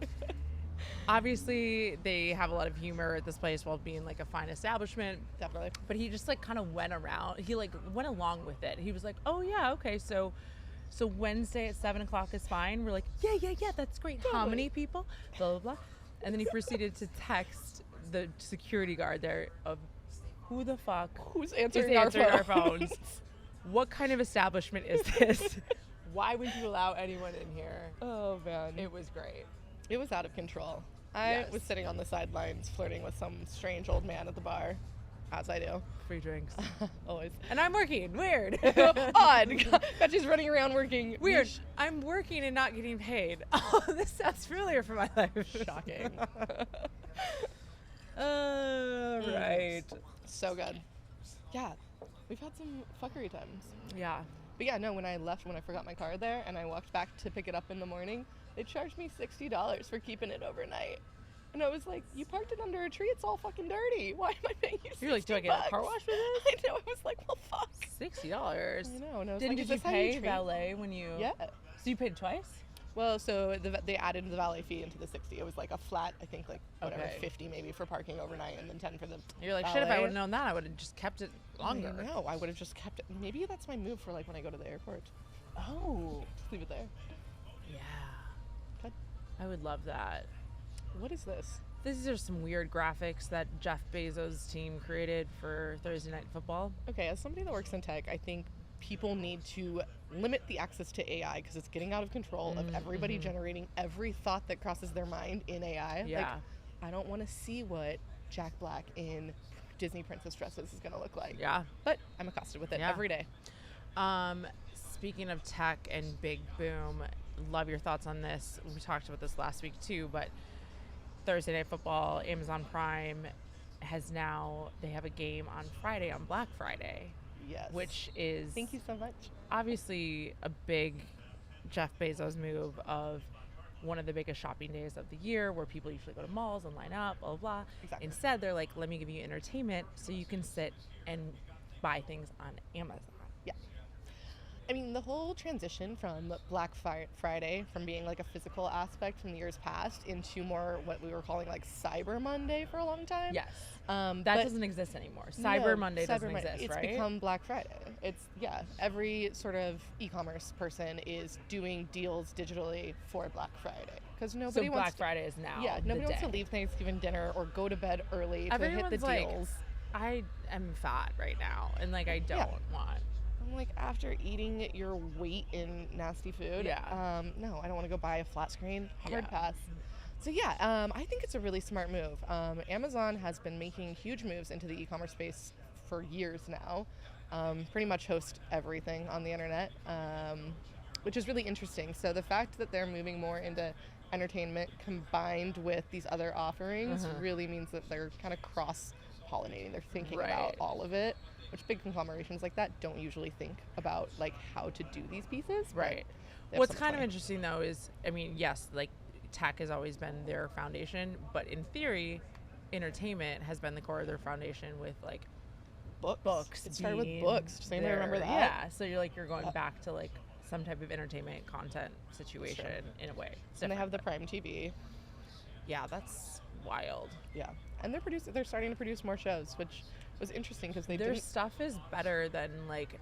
Obviously, they have a lot of humor at this place while being like a fine establishment. Definitely. But he just like kind of went around. He like went along with it. He was like, "Oh yeah, okay, so Wednesday at 7 o'clock is fine." We're like, yeah, that's great. How Totally. many people? Blah blah blah. And then he proceeded to text the security guard there of who the fuck Who's is answering, answering our our phones? What kind of establishment is this? Why would you allow anyone in here? Oh, man. It was great. It was out of control. I Yes. was sitting on the sidelines flirting with some strange old man at the bar, as I do. Free drinks. Always. And I'm working. Weird. Odd. But she's running around working. Weird. I'm working and not getting paid. Oh, this sounds familiar for my life. Shocking. Right. So good. Yeah. We've had some fuckery times. Yeah. But yeah, no, when I forgot my car there and I walked back to pick it up in the morning, they charged me $60 for keeping it overnight. And I was like, you parked it under a tree, it's all fucking dirty. Why am I paying you $60? You're like, do I get a car wash for this? I know, I was like, well, fuck. $60. I know, and I was Did like, you is this how pay treat- valet when you? Yeah. So you paid twice? Well, so they added the valet fee into the 60. It was like a flat, I think like whatever, Okay. 50 maybe for parking overnight and then 10 for the You're like, valet. shit, if I would have known that, I would have just kept it longer. No, I would have just kept it. Maybe that's my move for like when I go to the airport. Oh. Just leave it there. Yeah. Good. I would love that. What is this? These are some weird graphics that Jeff Bezos' team created for Thursday Night Football. Okay, as somebody that works in tech, I think people need to limit the access to AI because it's getting out of control of everybody generating every thought that crosses their mind in AI. Yeah. Like, I don't want to see what Jack Black in Disney princess dresses is going to look like. Yeah. But I'm accosted with it Yeah. every day. Speaking of tech and big boom, love your thoughts on this. We talked about this last week too, but Thursday Night Football, Amazon Prime has now, they have a game on Friday, on Black Friday, Yes. which is Thank you so much. obviously a big Jeff Bezos move of one of the biggest shopping days of the year where people usually go to malls and line up, blah, blah, blah. Exactly. Instead, they're like, let me give you entertainment so you can sit and buy things on Amazon. Yeah. I mean, the whole transition from Black Friday, from being like a physical aspect from the years past into more what we were calling like Cyber Monday for a long time. Yes. That That doesn't exist anymore. Cyber Monday doesn't exist, it's right? It's become Black Friday. It's, yeah, every sort of e-commerce person is doing deals digitally for Black Friday. Because nobody so wants Black to, Friday is now. yeah, the nobody wants to day. leave Thanksgiving dinner or go to bed early to Everyone's hit the like, deals. I am fat right now, and like I don't Yeah. want. I'm like, after eating your weight in nasty food, Yeah. no, I don't want to go buy a flat screen. Hard Yeah. pass. So yeah, I think it's a really smart move. Amazon has been making huge moves into the e-commerce space for years now. Pretty much host everything on the internet, which is really interesting. So the fact that they're moving more into entertainment combined with these other offerings really means that they're kind of cross-pollinating. They're thinking about all of it, which big conglomerations like that don't usually think about, like, how to do these pieces. Right. What's kind of interesting, though, is, I mean, yes, like, tech has always been their foundation, but in theory, entertainment has been the core of their foundation with, like, books. It started with books. Does anybody remember that? Yeah. So you're going back to, like, some type of entertainment content situation in a way. And they have the Prime TV. Yeah, that's wild. Yeah. And they're starting to produce more shows, which was interesting because their stuff is better than, like,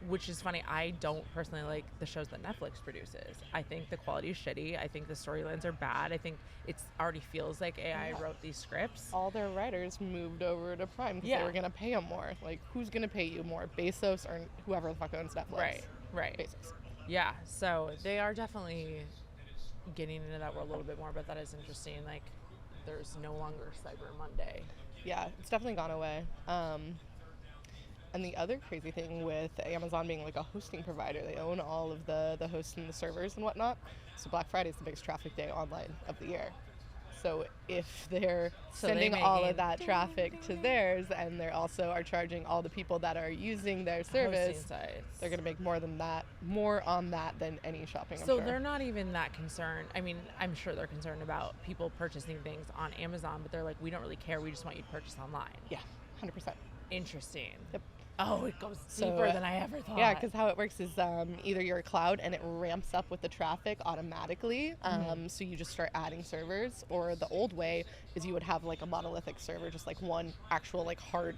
which is funny. I don't personally like the shows that Netflix produces. I think the quality is shitty. I think the storylines are bad. I think it already feels like AI wrote these scripts. All their writers moved over to Prime because they were going to pay them more. Like, who's going to pay you more? Bezos or whoever the fuck owns Netflix? Right. Bezos. Yeah, so they are definitely getting into that world a little bit more, but that is interesting. Like, there's no longer Cyber Monday. Yeah, it's definitely gone away. And the other crazy thing with Amazon being like a hosting provider, they own all of the hosts and the servers and whatnot. So Black Friday is the biggest traffic day online of the year. So if they're sending all of that traffic to theirs, and they also are charging all the people that are using their service, they're going to make more on that than any shopping. So they're not even that concerned. I mean, I'm sure they're concerned about people purchasing things on Amazon, but they're like, we don't really care. We just want you to purchase online. Yeah, 100%. Interesting. Yep. Oh, it goes deeper than I ever thought. Yeah, because how it works is either you're a cloud and it ramps up with the traffic automatically, so you just start adding servers, or the old way is you would have like a monolithic server, just like one actual like hard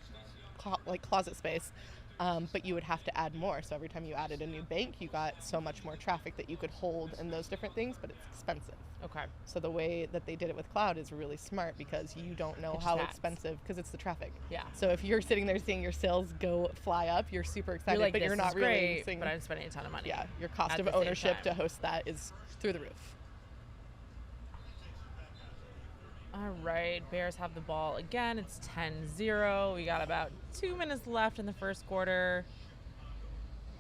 closet space, but you would have to add more. So every time you added a new bank, you got so much more traffic that you could hold and those different things, but it's expensive. Okay. So the way that they did it with cloud is really smart because you don't know how expensive, because it's the traffic. Yeah. So if you're sitting there seeing your sales go fly up, you're super excited, like, but you're not really seeing. But I'm spending a ton of money. Yeah, your cost of ownership to host that is through the roof. All right, Bears have the ball again. It's 10-0. We got about 2 minutes left in the first quarter.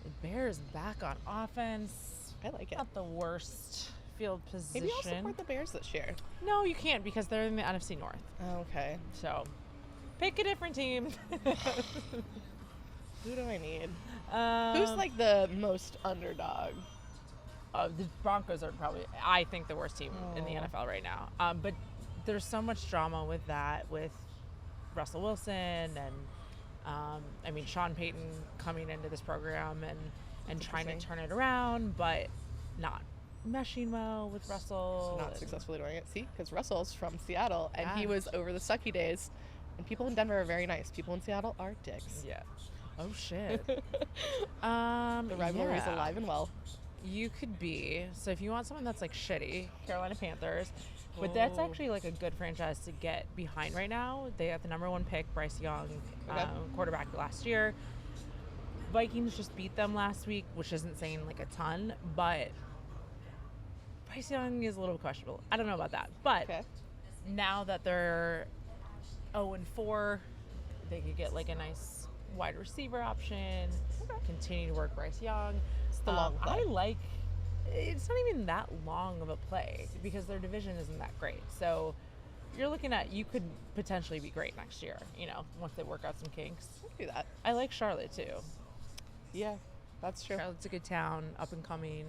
The Bears back on offense. I like it. Not the worst field position. Maybe I'll support the Bears this year. No, you can't, because they're in the NFC North. Okay. So, pick a different team. Who do I need? Who's like the most underdog? The Broncos are probably, I think, the worst team in the NFL right now. But there's so much drama with that, with Russell Wilson and, I mean, Sean Payton coming into this program and trying to turn it around, but not meshing well with Russell. Not successfully doing it. See, because Russell's from Seattle, and he was over the sucky days. And people in Denver are very nice. People in Seattle are dicks. Yeah. Oh, shit. The rivalry is alive and well. You could be. So if you want someone that's, like, shitty, Carolina Panthers. But that's actually, like, a good franchise to get behind right now. They got the #1 pick, Bryce Young, quarterback last year. Vikings just beat them last week, which isn't saying, like, a ton. But Bryce Young is a little questionable. I don't know about that. But now that they're 0-4, they could get, like, a nice wide receiver option, continue to work Bryce Young. It's the long play. It's not even that long of a play because their division isn't that great. So you're looking at, you could potentially be great next year, once they work out some kinks. I can do that. I like Charlotte too. Yeah, that's true. Charlotte's a good town, up and coming.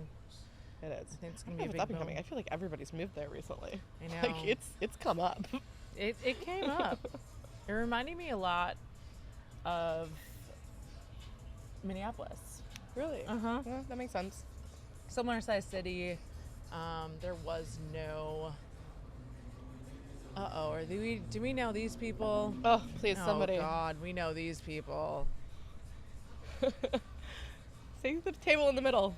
It is. I think it's going to be a big up and coming. I feel like everybody's moved there recently. I know. Like, it's come up. It came up. It reminded me a lot of Minneapolis. Really? Uh-huh. Yeah, that makes sense. Similar sized city. There was no. Or do we know these people? Oh, please, somebody. Oh God, we know these people. Say the table in the middle.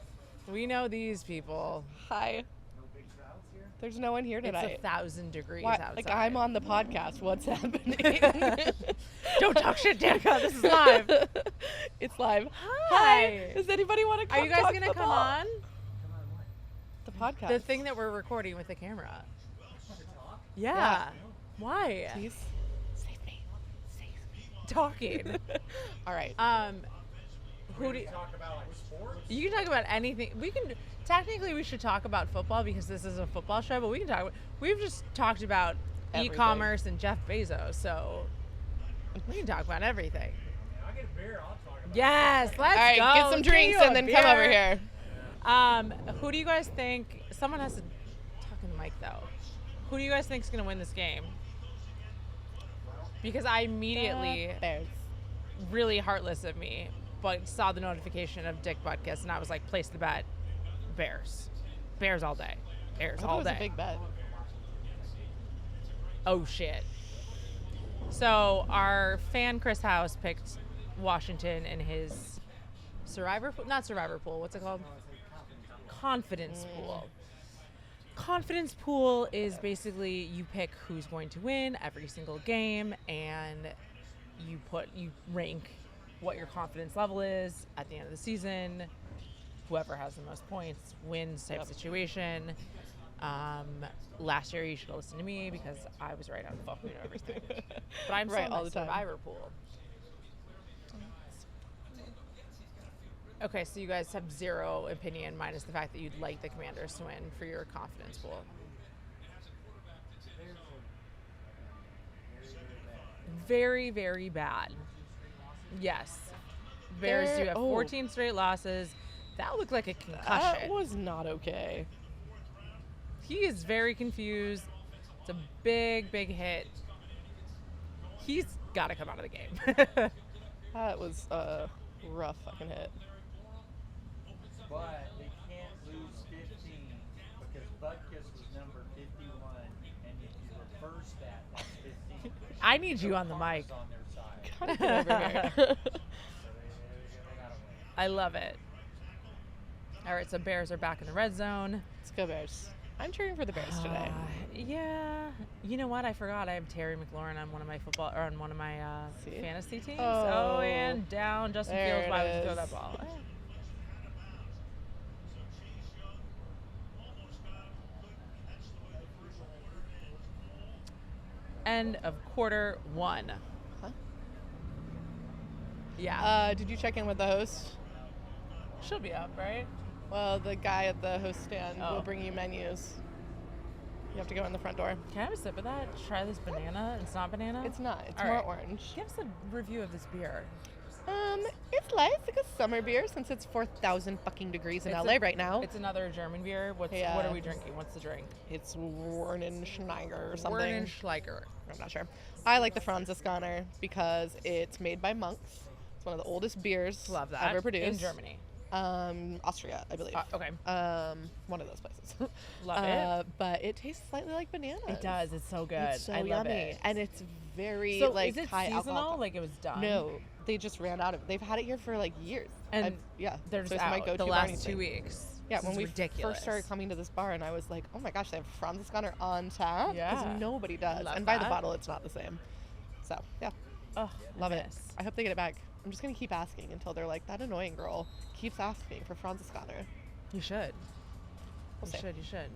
We know these people. Hi. No big crowds here? There's no one here tonight. It's 1,000 degrees outside. Like, I'm on the podcast. What's happening? Don't talk shit, Danica. This is live. It's live. Hi. Does anybody want to come? Are you guys going to come on? Come on, what? The podcast. The thing that we're recording with the camera. To talk? Yeah. Yeah. Why? Please. Save me. Save me. talking. All right. Who do you, Talk about like sports. you can talk about anything. We can technically we should talk about football because this is a football show, but we can talk about, we've just talked about Everything. e-commerce and Jeff Bezos, so we can talk about everything. I get a beer. I'll talk about. Yes, let's All right, go. get some drinks you a and then come over beer. here. Who do you guys think? Someone has to talk in the mic though. Who do you guys think is going to win this game? Because I immediately, Bears. really heartless of me, but saw the notification of Dick Butkus, and I was like, place the bet. Bears. Bears all day. Bears I thought all it was day. a big bet. Oh shit. So our fan Chris House picked Washington in his not survivor pool, what's it called? Confidence pool. Confidence pool is basically you pick who's going to win every single game, and you rank what your confidence level is at the end of the season. Whoever has the most points wins type situation. Last year you should have listened to me because I was right on fucking everything. But I'm Right, still all in the the time. survivor pool. Okay, so you guys have zero opinion minus the fact that you'd like the Commanders to win for your confidence pool. Very, very bad. Yes. Bears do have 14 straight losses. That looked like a concussion. That was not okay. He is very confused. It's a big, big hit. He's got to come out of the game. That was a rough fucking hit. But they can't lose 15 because Butkus was number 51, and if you reverse that, that's 15. I need you on the Karma's mic. on their side. Gotta get over here. So they gotta win. I love it. All right, so Bears are back in the red zone. Let's go Bears. I'm cheering for the Bears today. Yeah. You know what? I forgot. I have Terry McLaurin on one of my See? fantasy teams. Oh. Oh, and down. Justin There Fields. it Why would you throw is. that ball? End of quarter one. Huh? Yeah. Did you check in with the host? She'll be up, right? Well, the guy at the host stand Oh. will bring you menus. You have to go in the front door. Can I have a sip of that? Try this banana. It's not banana? It's not. It's All more right. orange. Give us a review of this beer. It's light. It's like a summer beer since it's 4,000 fucking degrees in It's LA a- right now. It's another German beer. What Yeah. are we drinking? What's the drink? It's Warnenschneiger or something. Werdenschleicher. I'm not sure. I like the Franziskaner because it's made by monks. It's one of the oldest beers Love that. ever produced. In Germany. Austria, I believe. Okay. One of those places. Love it. But it tastes slightly like bananas. It does. It's so good. It's so I love yummy, it. and it's very So like is it high seasonal? alcohol. Like it was done? No, they just ran out of. They've had it here for like years. And yeah, They're so just it's my out go-to the Barney's last 2 thing. weeks. Yeah, This when is we ridiculous. first started coming to this bar, and I was like, oh my gosh, they have Franziskaner on tap. Yeah. Because nobody does. Love And by the that. bottle, it's not the same. So yeah, Oh, love it. miss. I hope they get it back. I'm just gonna keep asking until they're like, that annoying girl keeps asking for Franziskaner. You should. We'll see. You should.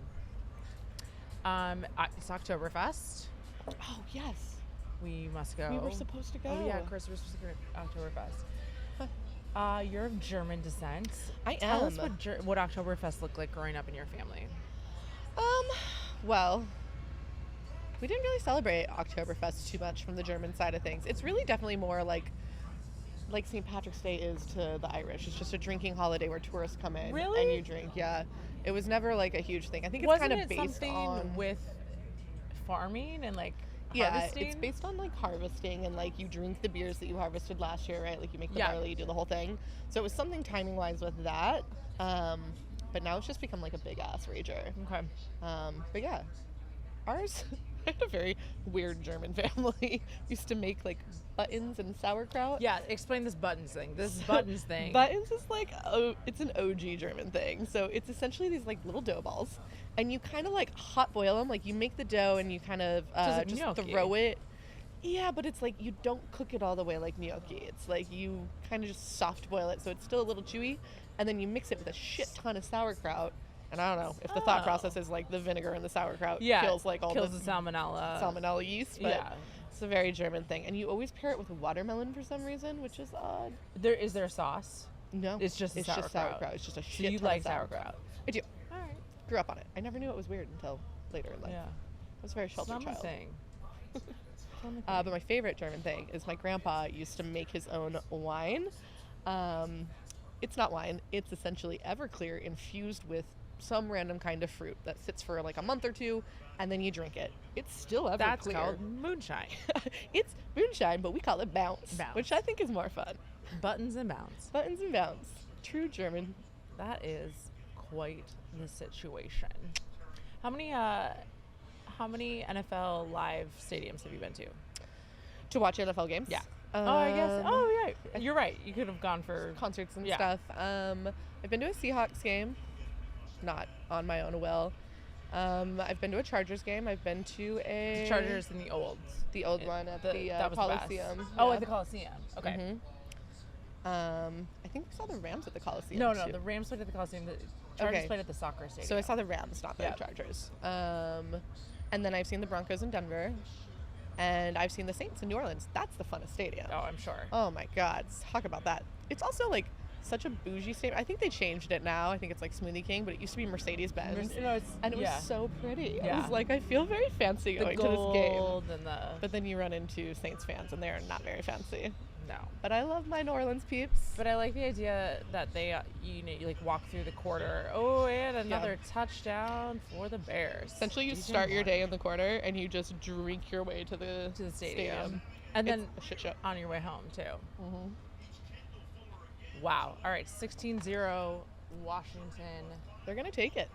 It's Oktoberfest. Oh yes, We must go. we were supposed to go. Oh yeah, Chris, we're supposed to go to Oktoberfest. You're of German descent. I Tell us am. what Oktoberfest looked like growing up in your family. Well, we didn't really celebrate Oktoberfest too much from the German side of things. It's really definitely more like St. Patrick's Day is to the Irish. It's just a drinking holiday where tourists come in Really? and you drink. Yeah, it was never like a huge thing. I think it's Wasn't kind it of based something on with farming and like yeah, harvesting? it's based on like harvesting and like you drink the beers that you harvested last year, right? Like you make the Yeah. barley, you do the whole thing. So it was something timing wise with that. But now it's just become like a big ass rager. Okay. But yeah, ours I had a very weird German family. Used to make like buttons and sauerkraut. Yeah, explain this buttons thing. This buttons thing. Buttons is like it's an OG German thing. So it's essentially these like little dough balls, and you kind of like hot boil them. Like you make the dough and you kind of like just gnocchi. throw it. Yeah, but it's like you don't cook it all the way like gnocchi. It's like you kind of just soft boil it, so it's still a little chewy, and then you mix it with a shit ton of sauerkraut. And I don't know if the thought Oh. process is like the vinegar and the sauerkraut yeah, kills like all kills the the salmonella. salmonella yeast. But Yeah. It's a very German thing. And you always pair it with watermelon for some reason, which is odd. Is there sauce? No. It's just It's just sauerkraut. It's just a So shit you ton like of sauerkraut. I do. All right. Grew up on it. I never knew it was weird until later in life. Yeah. I was a very It's sheltered not my child. thing. But my favorite German thing is my grandpa used to make his own wine. It's not wine. It's essentially Everclear infused with some random kind of fruit that sits for like a month or two, and then you drink it. It's still Everclear. That's called moonshine. It's moonshine, but we call it bounce, Bounce. which I think is more fun. Buttons and bounce. Buttons and bounce. True German. That is quite the situation. How many NFL live stadiums have you been to? To watch NFL games? Yeah. I guess. Oh, yeah. You're right. You could have gone for concerts and Yeah. stuff. I've been to a Seahawks game, not on my own will. I've been to a Chargers game. I've been to a Chargers in the old one at the that was the best. Coliseum. Oh, Yeah. at the Coliseum. Okay. Mhm. I think we saw the Rams at the Coliseum. No, too. the Rams played at the Coliseum. The Chargers Okay. played at the soccer stadium. So I saw the Rams, not the Yeah. Chargers. And then I've seen the Broncos in Denver, and I've seen the Saints in New Orleans. That's the funnest stadium. Oh, I'm sure. Oh my God, talk about that. It's also like such a bougie stadium. I think they changed it now. I think it's like Smoothie King, but it used to be Mercedes-Benz. No, it's, And it yeah. was so pretty. I Yeah. was like, I feel very fancy the going to this game. gold and the But then you run into Saints fans, and they are not very fancy. no. But I love my New Orleans peeps. But I like the idea that they, you like walk through the quarter. Oh, and another touchdown for the Bears. Essentially, you DJ start your Moore. day in the quarter, and you just drink your way to the stadium. And then it's a shit show. on your way home, too. Mm-hmm. Wow. All right, 16-0 Washington. They're going to take it.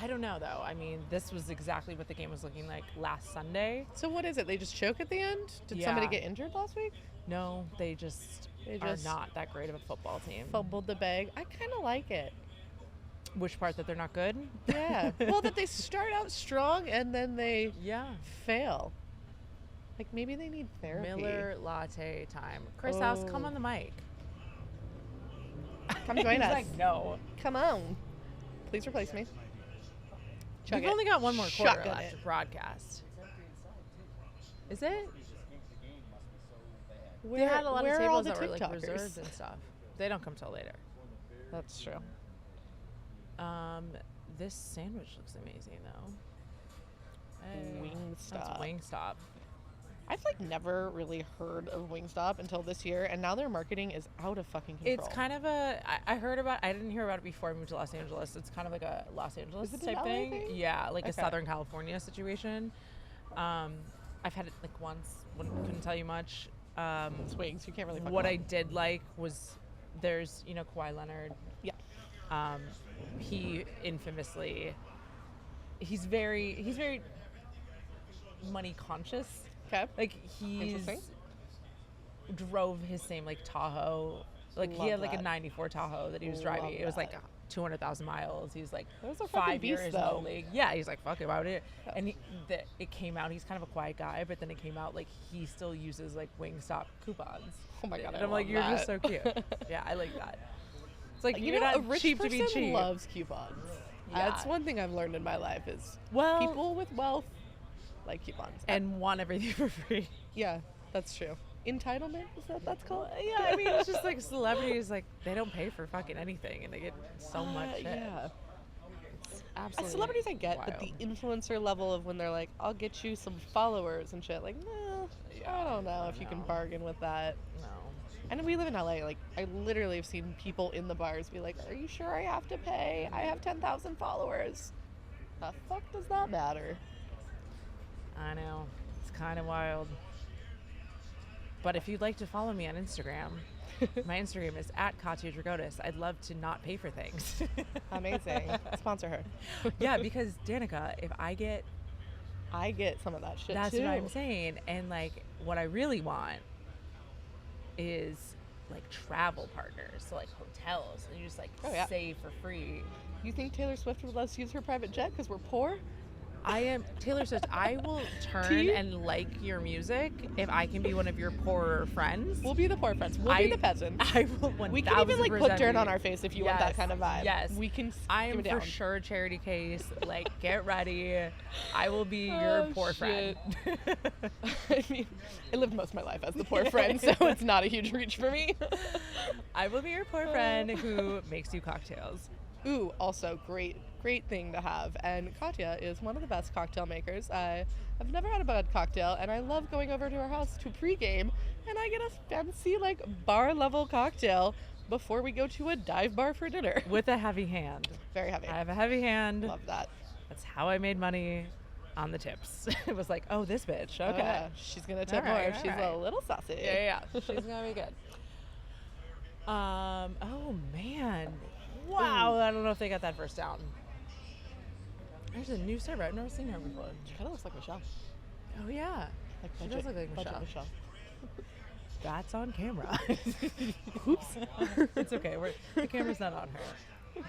I don't know, though. I mean, this was exactly what the game was looking like last Sunday. So what is it? They just choke at the end? Did somebody Yeah. get injured last week? No, they just are not that great of a football team. Fumbled the bag. I kind of like it. Which part that they're not good? Yeah. Well, that they start out strong and then they Yeah. fail. Like maybe they need therapy. Miller latte time. Chris House, come Oh. on the mic. Come join He's us. like, no. Come on. Please replace me. Chug We've it. only got one more quarter Shotgun left to it. broadcast. Is it? Where, They had a lot where of are all tables the that were like TikTokers? reserved and stuff. They don't come till later. That's true. This sandwich looks amazing though. Hey, Wingstop. That's Wingstop. I've like never really heard of Wingstop until this year, and now their marketing is out of fucking control. It's kind of I heard about. I didn't hear about it before I moved to Los Angeles. It's kind of like a Los Angeles Is it an type LA thing. thing? Yeah, like a Okay. Southern California situation. I've had it like once. Couldn't tell you much. It's wings. You can't really. Fuck What them I up. did like was there's Kawhi Leonard. Yeah. He infamously he's very money conscious. Okay. Like he's Interesting. drove his same like Tahoe. Like he Love had like that. a 94 Tahoe that he was Love driving. It was like that. 200,000 miles. He's like Those are fucking 5 beasts, years though. in the league. Yeah, he's like fuck it, why would it? And it came out. He's kind of a quiet guy, but then it came out like he still uses like Wingstop coupons. Oh my God, And I I'm like, love you're just that. so cute. Yeah, I like that. It's like You you're know, not a rich cheap to person be cheap. loves coupons. Yeah. That's one thing I've learned in my life is Well, people with wealth like coupons. and want everything for free. Yeah, that's true. Entitlement is that that's called? Yeah, I mean it's just like celebrities like they don't pay for fucking anything and they get so much shit. Yeah. Absolutely. Celebrities I get, but the wild. influencer level of when they're like, I'll get you some followers and shit, like, no, I don't know if you can no. bargain with that. No. And we live in LA, like, I literally have seen people in the bars be like, are you sure I have to pay? I have 10,000 followers. The fuck does that matter? I know. It's kind of wild. But if you'd like to follow me on Instagram, my Instagram is @Katia Dragotis. I'd love to not pay for things. Amazing. Sponsor her. Yeah, because Danica, if I get, I get some of that shit that's too. what I'm saying. And like, what I really want is like travel partners, so like hotels, and you just like Oh, yeah. save for free. You think Taylor Swift would let us use her private jet because we're poor? I am Taylor Swift. I will turn T? and like your music if I can be one of your poorer friends. We'll be the poor friends. We'll be the peasants. I will 1000% We can even like put dirt on be. our face if you want that kind of vibe. Yes. We can I give am it down. for sure a charity case. Like, get ready. I will be your poor friend. I mean, I lived most of my life as the poor friend, so it's not a huge reach for me. I will be your poor friend who makes you cocktails. Ooh, also great thing to have. And Katia is one of the best cocktail makers. I've never had a bad cocktail, and I love going over to her house to pregame, and I get a fancy like bar level cocktail before we go to a dive bar for dinner. With a heavy hand. Very heavy. I have a heavy hand. Love that. That's how I made money on the tips. It was like, oh, this bitch. Okay. Yeah, she's gonna tip All right, more if all she's right. a little saucy. Yeah. She's gonna be good. Oh man. Wow. I don't know if they got that first down. There's a new server. I've never seen her before. She kind of looks like Michelle. Oh yeah. Like She budget, does look like budget Michelle. That's on camera. Oops. It's okay. The camera's not on her.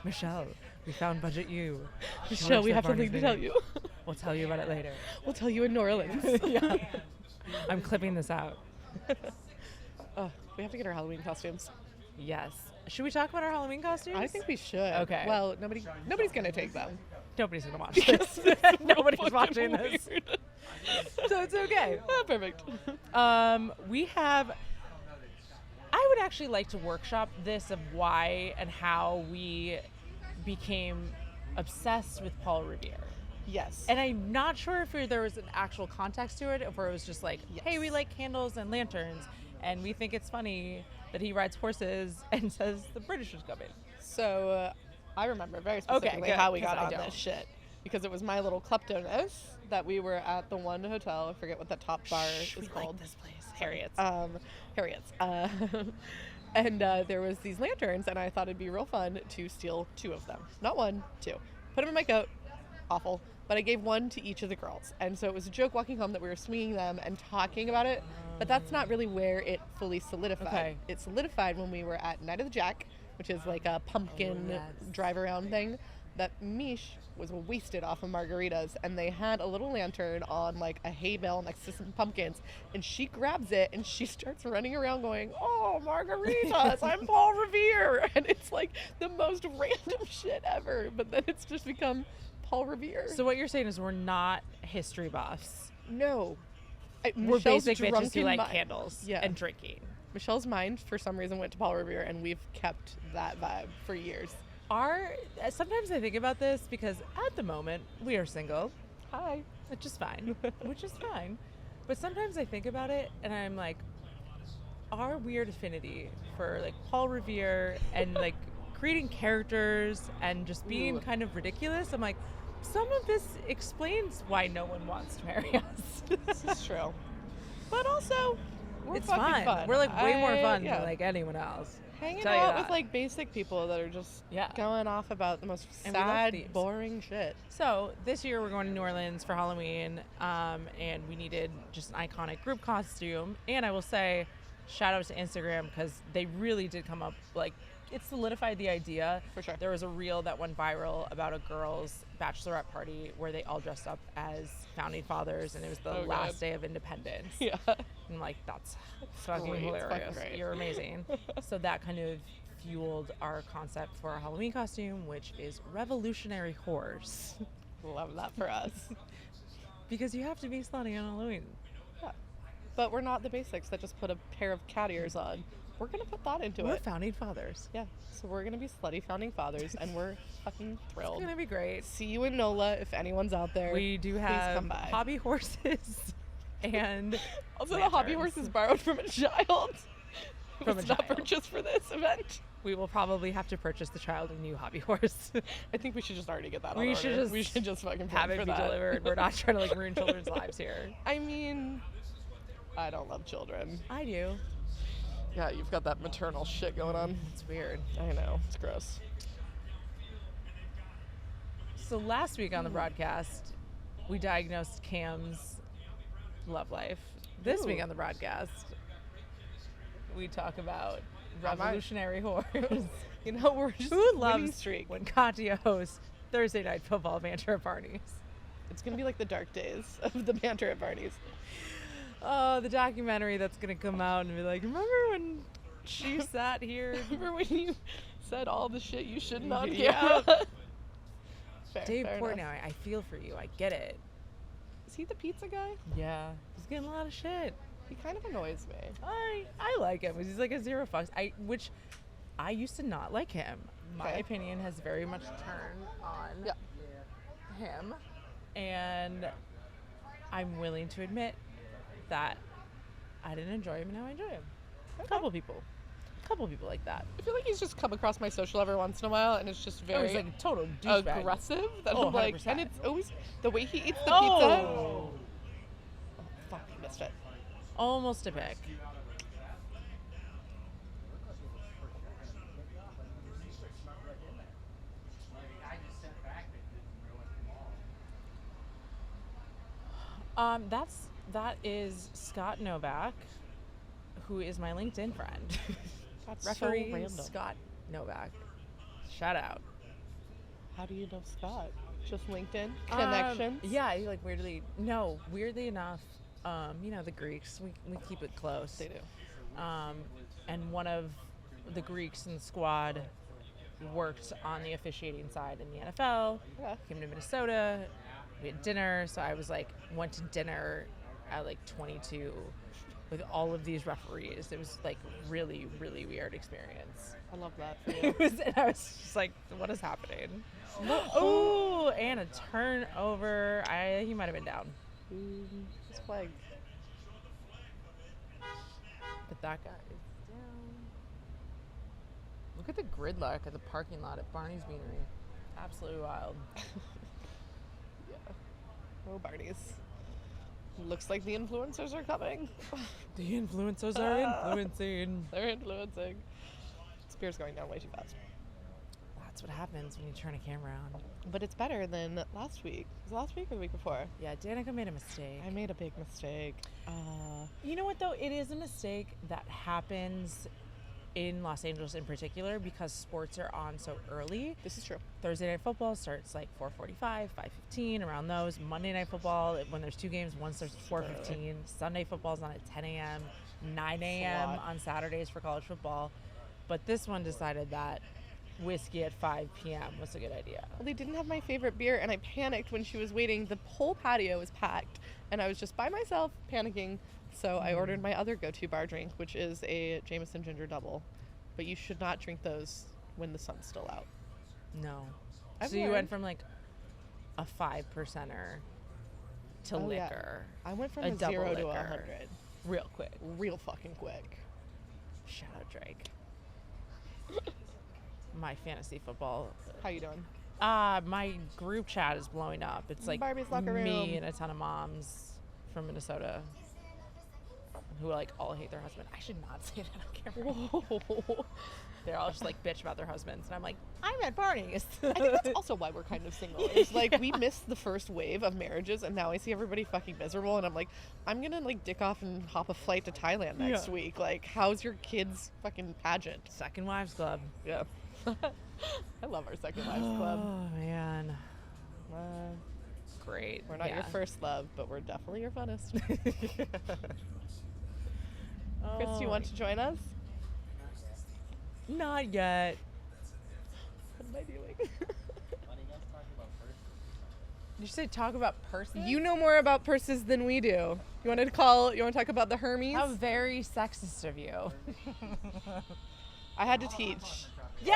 Michelle, we found Budget You. She Michelle, works we at have Barney's something to tell Beanery. you. We'll tell you about it later. We'll tell you in New Orleans. Yeah. I'm clipping this out. Oh, we have to get our Halloween costumes. Yes. Should we talk about our Halloween costumes? I think we should. Okay. Well, nobody's gonna take them. Nobody's gonna watch Because this. it's real Nobody's fucking watching this. weird. So it's okay. Ah, perfect. We have. I would actually like to workshop this of why and how we became obsessed with Paul Revere. Yes. And I'm not sure if there was an actual context to it, or it was just like, hey, we like candles and lanterns, and we think it's funny that he rides horses and says the British is coming. So I remember very specifically good, how we 'cause got I on don't. this shit. Because it was my little kleptoness that we were at the one hotel. I forget what the top bar is called. This place. Harriet's. Harriet's. And there was these lanterns, and I thought it'd be real fun to steal 2 of them. Not 1, 2. Put them in my coat. Awful. But I gave 1 to each of the girls. And so it was a joke walking home that we were swinging them and talking about it. But that's not really where it fully solidified. Okay. It solidified when we were at Night of the Jack, which is like a pumpkin drive around thing, that Mish was wasted off of margaritas, and they had a little lantern on like a hay bale next to some pumpkins, and she grabs it and she starts running around going, oh, margaritas, I'm Paul Revere. And it's like the most random shit ever, but then it's just become Paul Revere. So what you're saying is we're not history buffs. No. We're Michelle's basic bitches who drunken like mind- candles Yeah. and drinking. Michelle's mind for some reason went to Paul Revere, and we've kept that vibe for years. Sometimes I think about this because at the moment we are single, Hi. which is fine, But sometimes I think about it and I'm like, our weird affinity for like Paul Revere and like creating characters and just being kind of ridiculous. I'm like, some of this explains why no one wants to marry us. This is true. But also, we're It's fucking fun. We're like way more fun yeah. than like anyone else. Hanging Tell you out that. with like basic people that are just Yeah. going off about the most And we love sad, themes. boring shit. So this year we're going to New Orleans for Halloween, and we needed just an iconic group costume. And I will say, shout out to Instagram because they really did come up, like, it solidified the idea. For sure. There was a reel that went viral about a girls' bachelorette party where they all dressed up as founding fathers, and it was the So last good. day of independence. Yeah. I'm like, that's fucking great. It's hilarious. fucking great. You're amazing. So that kind of fueled our concept for our Halloween costume, which is revolutionary horse. Love that for us. Because you have to be slutty on Halloween. Yeah. But we're not the basics that just put a pair of cat ears on. We're going to put that into We're it. founding fathers. Yeah. So we're going to be slutty founding fathers, and we're fucking It's thrilled. going to be great. See you in NOLA if anyone's out there. We do Please have come by. hobby horses and Also, the hobby lanterns. horse is borrowed from a child. From It's a not child. purchased for this event. We will probably have to purchase the child a new hobby horse. I think we should just already get that on We order. should just we should just fucking have plan it for be that. delivered. We're not trying to like ruin children's lives here. I mean, I don't love children. I do. Yeah, you've got that maternal shit going on. It's weird. I know, it's gross. So last week on the broadcast, we diagnosed Cam's love life. This week Ooh. on the broadcast, we talk about I might- revolutionary horse. You know, we're just Who winning loves streak. when Katia hosts Thursday night football banter at Barneys? It's going to be like the dark days of the banter at Barney's. Oh, the documentary that's going to come out and be like, remember when she sat here? Remember when you said all the shit you shouldn't on Yeah. camera? Dave fair Portnoy, enough. I feel for you. I get it. Is he the pizza guy? Yeah. He's getting a lot of shit. He kind of annoys me. I like him. He's like a zero fucks. Which I used to not like him. My Okay. opinion has very much turned on him. And I'm willing to admit that I didn't enjoy him and now I enjoy him. A couple people like that. I feel like he's just come across my social every once in a while, and it's just It very was like a total douchebag. aggressive. That Oh, I'm like, 100%. and it's always the way he eats the Oh! pizza. Oh, fuck, I missed it. Almost a pick. That is Scott Novak, who is my LinkedIn friend. That's Referee so random. Scott Novak. Shout out. How do you know Scott? Just LinkedIn connections? Yeah, weirdly enough, the Greeks, we keep it close. They do. And one of the Greeks in the squad worked on the officiating side in the NFL. Yeah. Came to Minnesota. We had dinner, so I was went to dinner at 22 with all of these referees. It was really, really weird experience. I love that for you. And I was just like, what is happening? Oh, and a turnover. He might have been down. He's flagged. But that guy is down. Look at the gridlock at the parking lot at Barney's Beanery. Absolutely wild. Yeah. Oh, Barneys. Looks like the influencers are coming. The influencers are influencing. They're influencing. Spear's going down way too fast. That's what happens when you turn a camera on. But it's better than last week. Was it last week or the week before? Yeah, Danica made a mistake. I made a big mistake. You know what, though? It is a mistake that happens in Los Angeles in particular because sports are on so early. This is true. Thursday night football starts 4:45, 5:15, around those. Monday night football, when there's two games, one starts at 4:15. Sunday football's on at 10 a.m., 9 a.m. on Saturdays for college football. But this one decided that whiskey at 5 p.m. was a good idea. Well, they didn't have my favorite beer, and I panicked when she was waiting. The whole patio was packed, and I was just by myself panicking. So I ordered my other go-to bar drink, which is a Jameson Ginger Double. But you should not drink those when the sun's still out. No. I've So you learned. went from a 5%er to Oh, yeah. liquor. I went from A a double 0 to liquor. 100. Real quick. Real fucking quick. Shout out Drake. My fantasy football. How you doing? My group chat is blowing up. It's Barbie's locker me room. and a ton of moms from Minnesota who all hate their husband. I should not say that on camera. Whoa. They're all just bitch about their husbands, and I'm like, I'm at Barney's. I think that's also why we're kind of single. It's we missed the first wave of marriages, and now I see everybody fucking miserable, and I'm like, I'm gonna dick off and hop a flight to Thailand next week. How's your kids' fucking pageant? Second Wives Club. Yeah. I love our Second Wives Club. Oh man, great. We're not your first love, but we're definitely your funnest. Chris, do you want to join us? Not yet. What am I doing? Did you say talk about purses? You know more about purses than we do. You want to talk about the Hermes? How very sexist of you. I had to teach. Yay!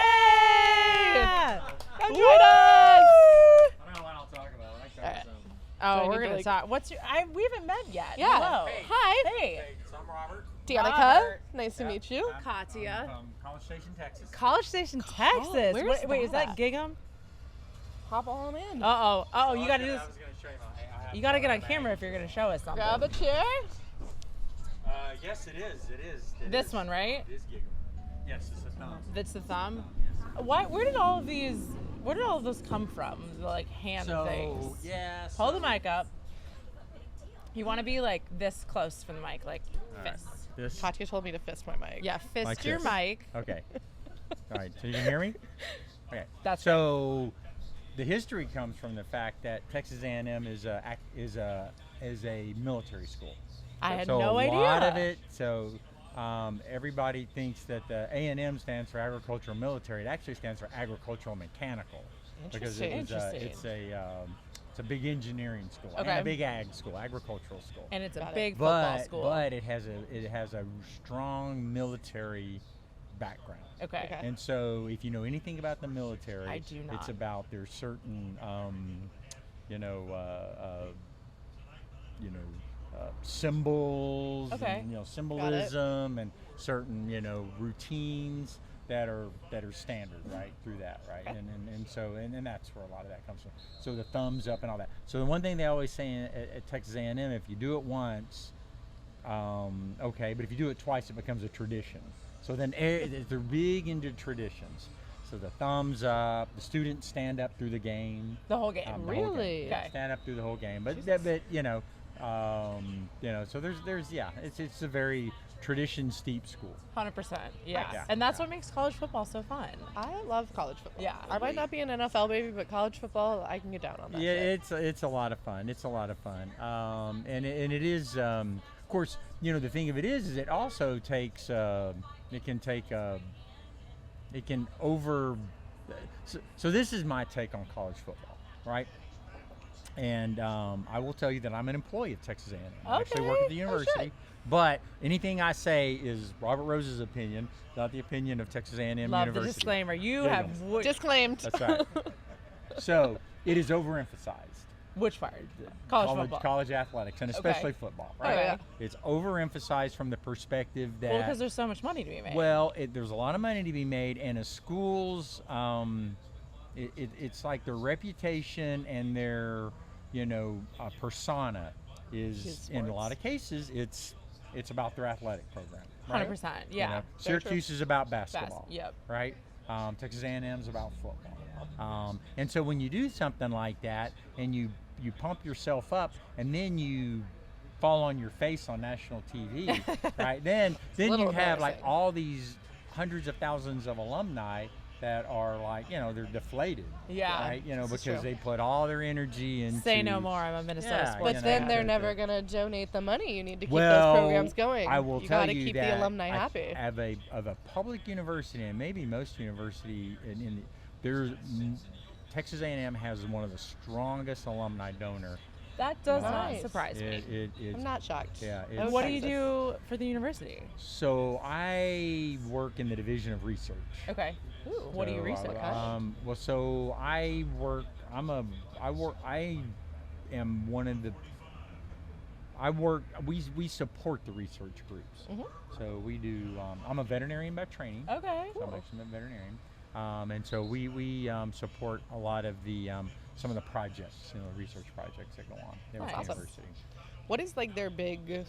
Come join us! I don't know what I'll talk about. I Alright. some. Oh, I we're need to, gonna talk. What's your? We haven't met yet. Yeah. Hello. Hey. Hi. Hey. Hey, so I'm Robert. Danica, Robert. nice to meet you. I'm Katia. from College Station, Texas. College Station, Texas. where's Wait, is that that at? Gig'em? Hop on in. Oh, you gotta do I this. was gonna show you I have You gotta get on my camera bag. if you're gonna show us something. Grab a chair. Yes, it is. It is. It This is. one, right? It is Gig'em. Yes, it's a thumb. That's the thumb. Where did all of those come from? The hand things. Yeah. Hold the mic up. You want to be this close from the mic, fist. This. Katia told me to fist my mic. Yeah, fist Like your this. mic. Okay. All right. So you can hear me. Okay. That's so. the history comes from the fact that Texas A&M is a military school. I had so no idea. a lot of it. So everybody thinks that the A&M stands for agricultural military. It actually stands for agricultural mechanical because it's a big engineering school and a big ag school, agricultural school. And it's a big football school. But it has a strong military background. Okay. And so if you know anything about the military, I do not. it's about there's certain symbols and symbolism and certain routines that are standard right through that, right? And so that's where a lot of that comes from. So the thumbs up and all that. So the one thing they always say at Texas A&M, if you do it once, okay, but if you do it twice, it becomes a tradition. So then they're big into traditions. So the thumbs up, the students stand up through the game. The whole game. Really? Okay. Stand up through the whole game. But so there's it's a very tradition steep school. 100%. Yeah. And that's what makes college football so fun. I love college football. Yeah. I might not be an NFL baby, but college football, I can get down on that. Yeah, it's a lot of fun. It's a lot of fun. And it is of course, the thing of it is it also takes so this is my take on college football, right? And I will tell you that I'm an employee of Texas A&M. I actually work at the university, but anything I say is Robert Rose's opinion, not the opinion of Texas A&M Love University. the disclaimer. You have disclaimed. That's right. So it is overemphasized. Which part? College football. College athletics, and especially football, right? Yeah. It's overemphasized from the perspective that... because there's so much money to be made. Well, there's a lot of money to be made, and a school's, it's like their reputation and their, persona is, in a lot of cases, it's about their athletic program. Right? 100%, yeah. Syracuse is about basketball, Yep. right? Texas A&M is about football. And so when you do something like that and you pump yourself up and then you fall on your face on national TV, right? Then you have like all these hundreds of thousands of alumni that are like, they're deflated. Yeah. Right? Because they put all their energy into... Say no more, I'm a Minnesota sports But then fan. they're never going to donate the money. You need to keep those programs going. I will tell gotta you keep that the alumni happy. Of a public university, and maybe most university, Texas A&M has one of the strongest alumni donor. That does not surprise me. I'm not shocked. Yeah. And what do you do for the university? So I work in the division of research. Okay. Ooh, what do you research? We support the research groups. Mm-hmm. So we do, I'm a veterinarian by training. Okay. So I'm actually a veterinarian. And so we support a lot of the, some of the projects, research projects that go on there at the university. What is like their big,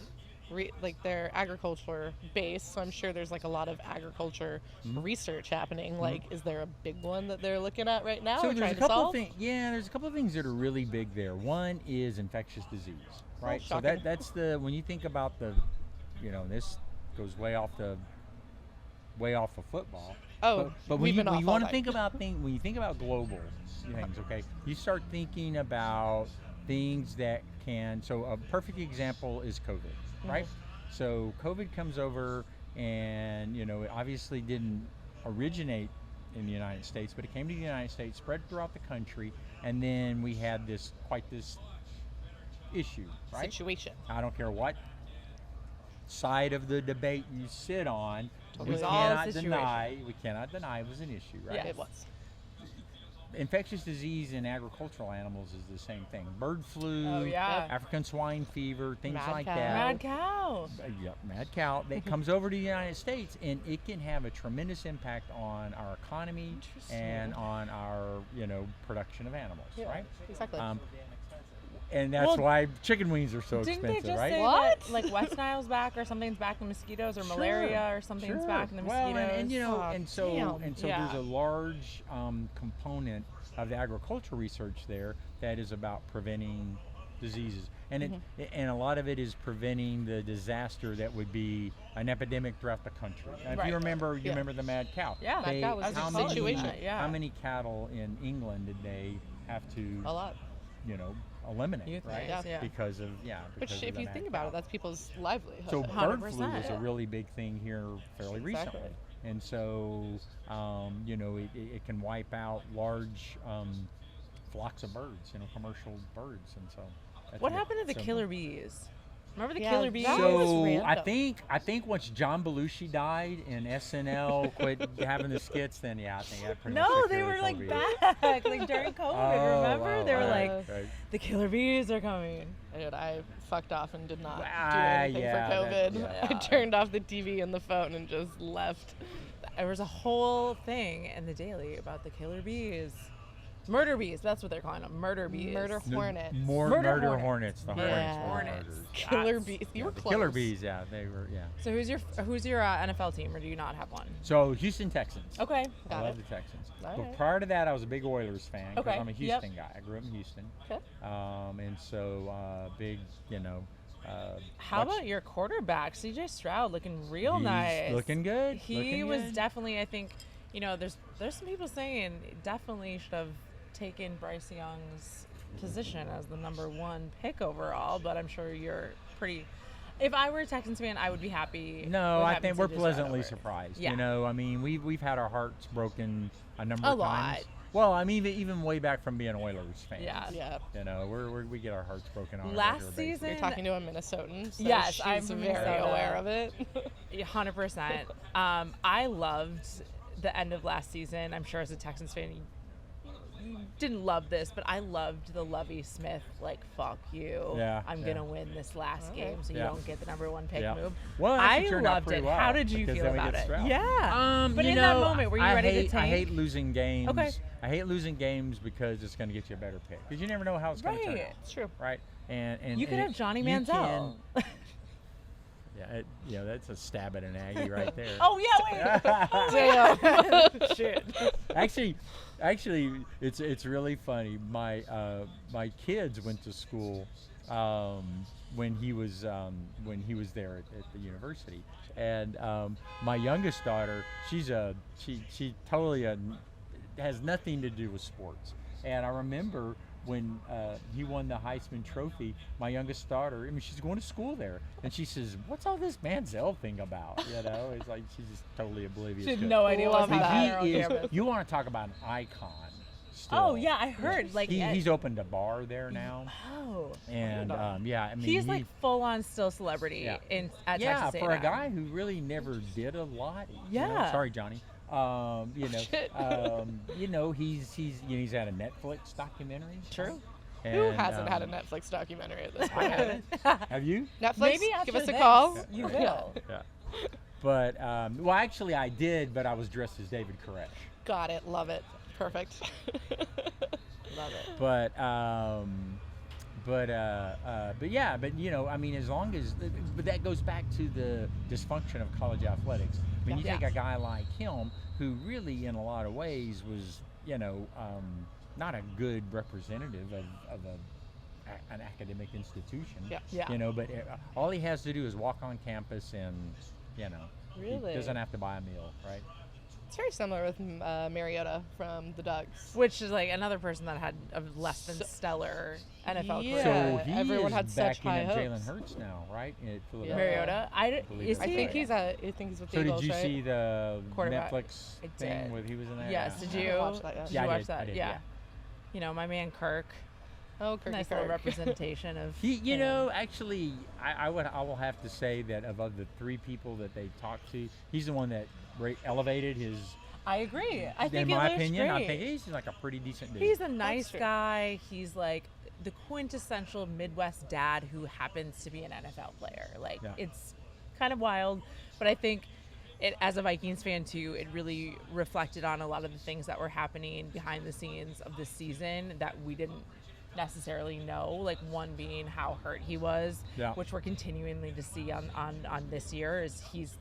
their agriculture base? So I'm sure there's like a lot of agriculture research happening. Like, is there a big one that they're looking at right now? So or there's trying a to couple solve? of things. Yeah, there's a couple of things that are really big there. One is infectious disease, right? So shocking. that's when you think about the, this goes way off of football. Oh, but when you want to think about when you think about global things, okay, you start thinking about things that can. So a perfect example is COVID, right? So COVID comes over, and it obviously didn't originate in the United States, but it came to the United States, spread throughout the country, and then we had this issue, right? Situation. I don't care what side of the debate you sit on. Totally. We cannot deny it was an issue, right? Yeah, it was. Infectious disease in agricultural animals is the same thing. Bird flu, African swine fever, things like that. Mad cow. Mad cow. That comes over to the United States, and it can have a tremendous impact on our economy and on our, production of animals, right? Exactly. And that's why chicken wings are so Didn't expensive, they just right? say that, like West Nile's back, or something's back in mosquitoes, or malaria, or something's back in the mosquitoes? Well, and so there's a large component of the agricultural research there that is about preventing diseases, and and a lot of it is preventing the disaster that would be an epidemic throughout the country. Now, if Right. you remember the mad cow. Yeah. Mad cow was how a many, situation. Yeah. How many cattle in England did they have to, A lot. eliminate, Euthanize, right? yeah. Because of Which, because of if the you mad think cow. about it, that's people's livelihood. So bird flu 100%. was a really big thing here fairly Exactly. recently, and so it can wipe out large flocks of birds, commercial birds, and so. That's What a- happened to the so- killer bees? Remember the Yeah, killer bees? that was So I random. think once John Belushi died and SNL quit having the skits, then I think that pretty much No, took they care of were the like COVID. back, like during COVID. Remember? They were right, like, right. the killer bees are coming. Dude, I fucked off and did not do Ah, anything yeah, for that- COVID. yeah. I turned off the TV and the phone and just left. There was a whole thing in the Daily about the killer bees. Murder bees, that's what they're calling them. Murder bees. Murder hornets. Murder hornets. hornets. The Yeah. hornets. Were Hornets. murdered. Killer That's- bees. You Yeah, were the close. killer bees. Yeah, they were. Yeah. So who's your NFL team, or do you not have one? So Houston Texans. Okay. I Got love it. the Texans. All But right. prior to that, I was a big Oilers fan because Okay, I'm a yep. Houston guy. I grew up in Houston. Okay. And so big, How watch- about your quarterback, CJ Stroud, looking real He's nice? looking good. He looking was good. definitely, I think, there's some people saying definitely should have taken Bryce Young's position as the #1 pick overall, but I'm sure you're pretty. If I were a Texans fan, I would be happy. No, with I having think we're CJ Stroud pleasantly over. surprised. Yeah. I mean, we've had our hearts broken a number A of times. lot. Well, I mean, even way back from being Oilers fans. Yeah. Yeah. We get our hearts broken on a Last regular basis. season- You're talking to a Minnesotan, so Yes, she's I'm from very Minnesota. aware of it. 100%. I loved the end of last season. I'm sure as a Texans fan, you didn't love this, but I loved the Lovie Smith, like, fuck you. Yeah, I'm yeah. going to win this last Okay. game so you Yeah. don't get the #1 pick Yeah. move. Well, it actually I turned out loved pretty it. well, How did you because feel then we about get it? Stroud. Yeah. But in that moment, were you ready to tank? I hate losing games. Okay. I hate losing games because it's going to get you a better pick. Because you never know how it's going to turn Right. out. It's true. Right. And You could and have Johnny you Manziel. Yeah, that's a stab at an Aggie right there. Oh, yeah, wait. Damn. Shit. Actually, it's really funny. My kids went to school when he was there at the university, and my youngest daughter, she totally has nothing to do with sports. And I remember when he won the Heisman Trophy, my youngest daughter, I mean, she's going to school there, and she says, "What's all this Manziel thing about?" It's like she's just totally oblivious. She had to it. no idea what Love was that. happening He on is, campus. you want to talk about an icon. Still. Oh, yeah, I heard. Like, he's opened a bar there now, Oh. and I mean, He's like full on still celebrity Yeah. at yeah, Texas for a A&M. guy who really never did a lot. Yeah. Sorry, Johnny. Shit. He's had a Netflix documentary. True. Who And, hasn't had a Netflix documentary at this I point? haven't. Have you? Netflix, Maybe after give us a this, call. You will. Yeah. But well, actually, I did, but I was dressed as David Koresh. Got it. Love it. Perfect. Love it. But yeah, I mean, as long as, but that goes back to the dysfunction of college athletics. I mean, you take a guy like him who really, in a lot of ways, was, not a good representative of an academic institution. Yeah. Yeah. But all he has to do is walk on campus and, Really? he doesn't have to buy a meal, right? It's very similar with Mariota from the Ducks. Which is like another person that had a less than stellar NFL Yeah. career. So he everyone is had such backing high up Jalen hopes. Hurts now, right? At Philadelphia. Mariota. believe Is it. he? I think he's with the So Eagles, did you right? see the Quarterback. Netflix I thing did. where he was in there? Yes. Yeah. Did I you? haven't watched that yet. Did Yeah, you I watch did, that? I did, Yeah. My man Kirk. Oh, Kirky Nice little Kirk. representation of. He, him. actually, I will have to say that of the three people that they talked to, he's the one that elevated his. I agree. I think in it my looks opinion, great. I think he's like a pretty decent dude. He's a nice true. guy. He's like the quintessential Midwest dad who happens to be an NFL player. Like, Yeah. it's kind of wild, but I think it, as a Vikings fan too, it really reflected on a lot of the things that were happening behind the scenes of this season that we didn't necessarily know, like one being how hurt he was, Yeah. which we're continually to see on this year, is he's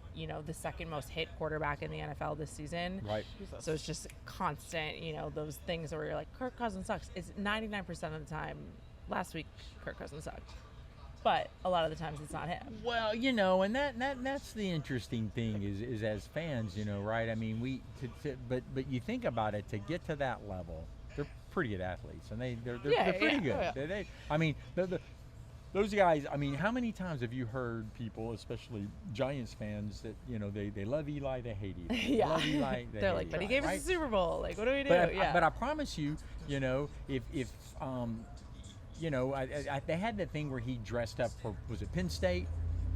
the second most hit quarterback in the NFL this season. Right. So it's just constant, those things where you're like, Kirk Cousins sucks. It's 99% of the time last week Kirk Cousins sucked, but a lot of the times it's not him. Well, and that's the interesting thing is as fans, right? I mean, but you think about it, to get to that level, they're pretty good athletes, and they're pretty good. Oh, yeah. I mean, those guys. I mean, how many times have you heard people, especially Giants fans, that they love Eli, they hate Eli. They Yeah. love Eli, they They're hate like, but he Eli, gave us right? a Super Bowl. Like, what do we do? But I promise you, if they had that thing where he dressed up for, was it Penn State,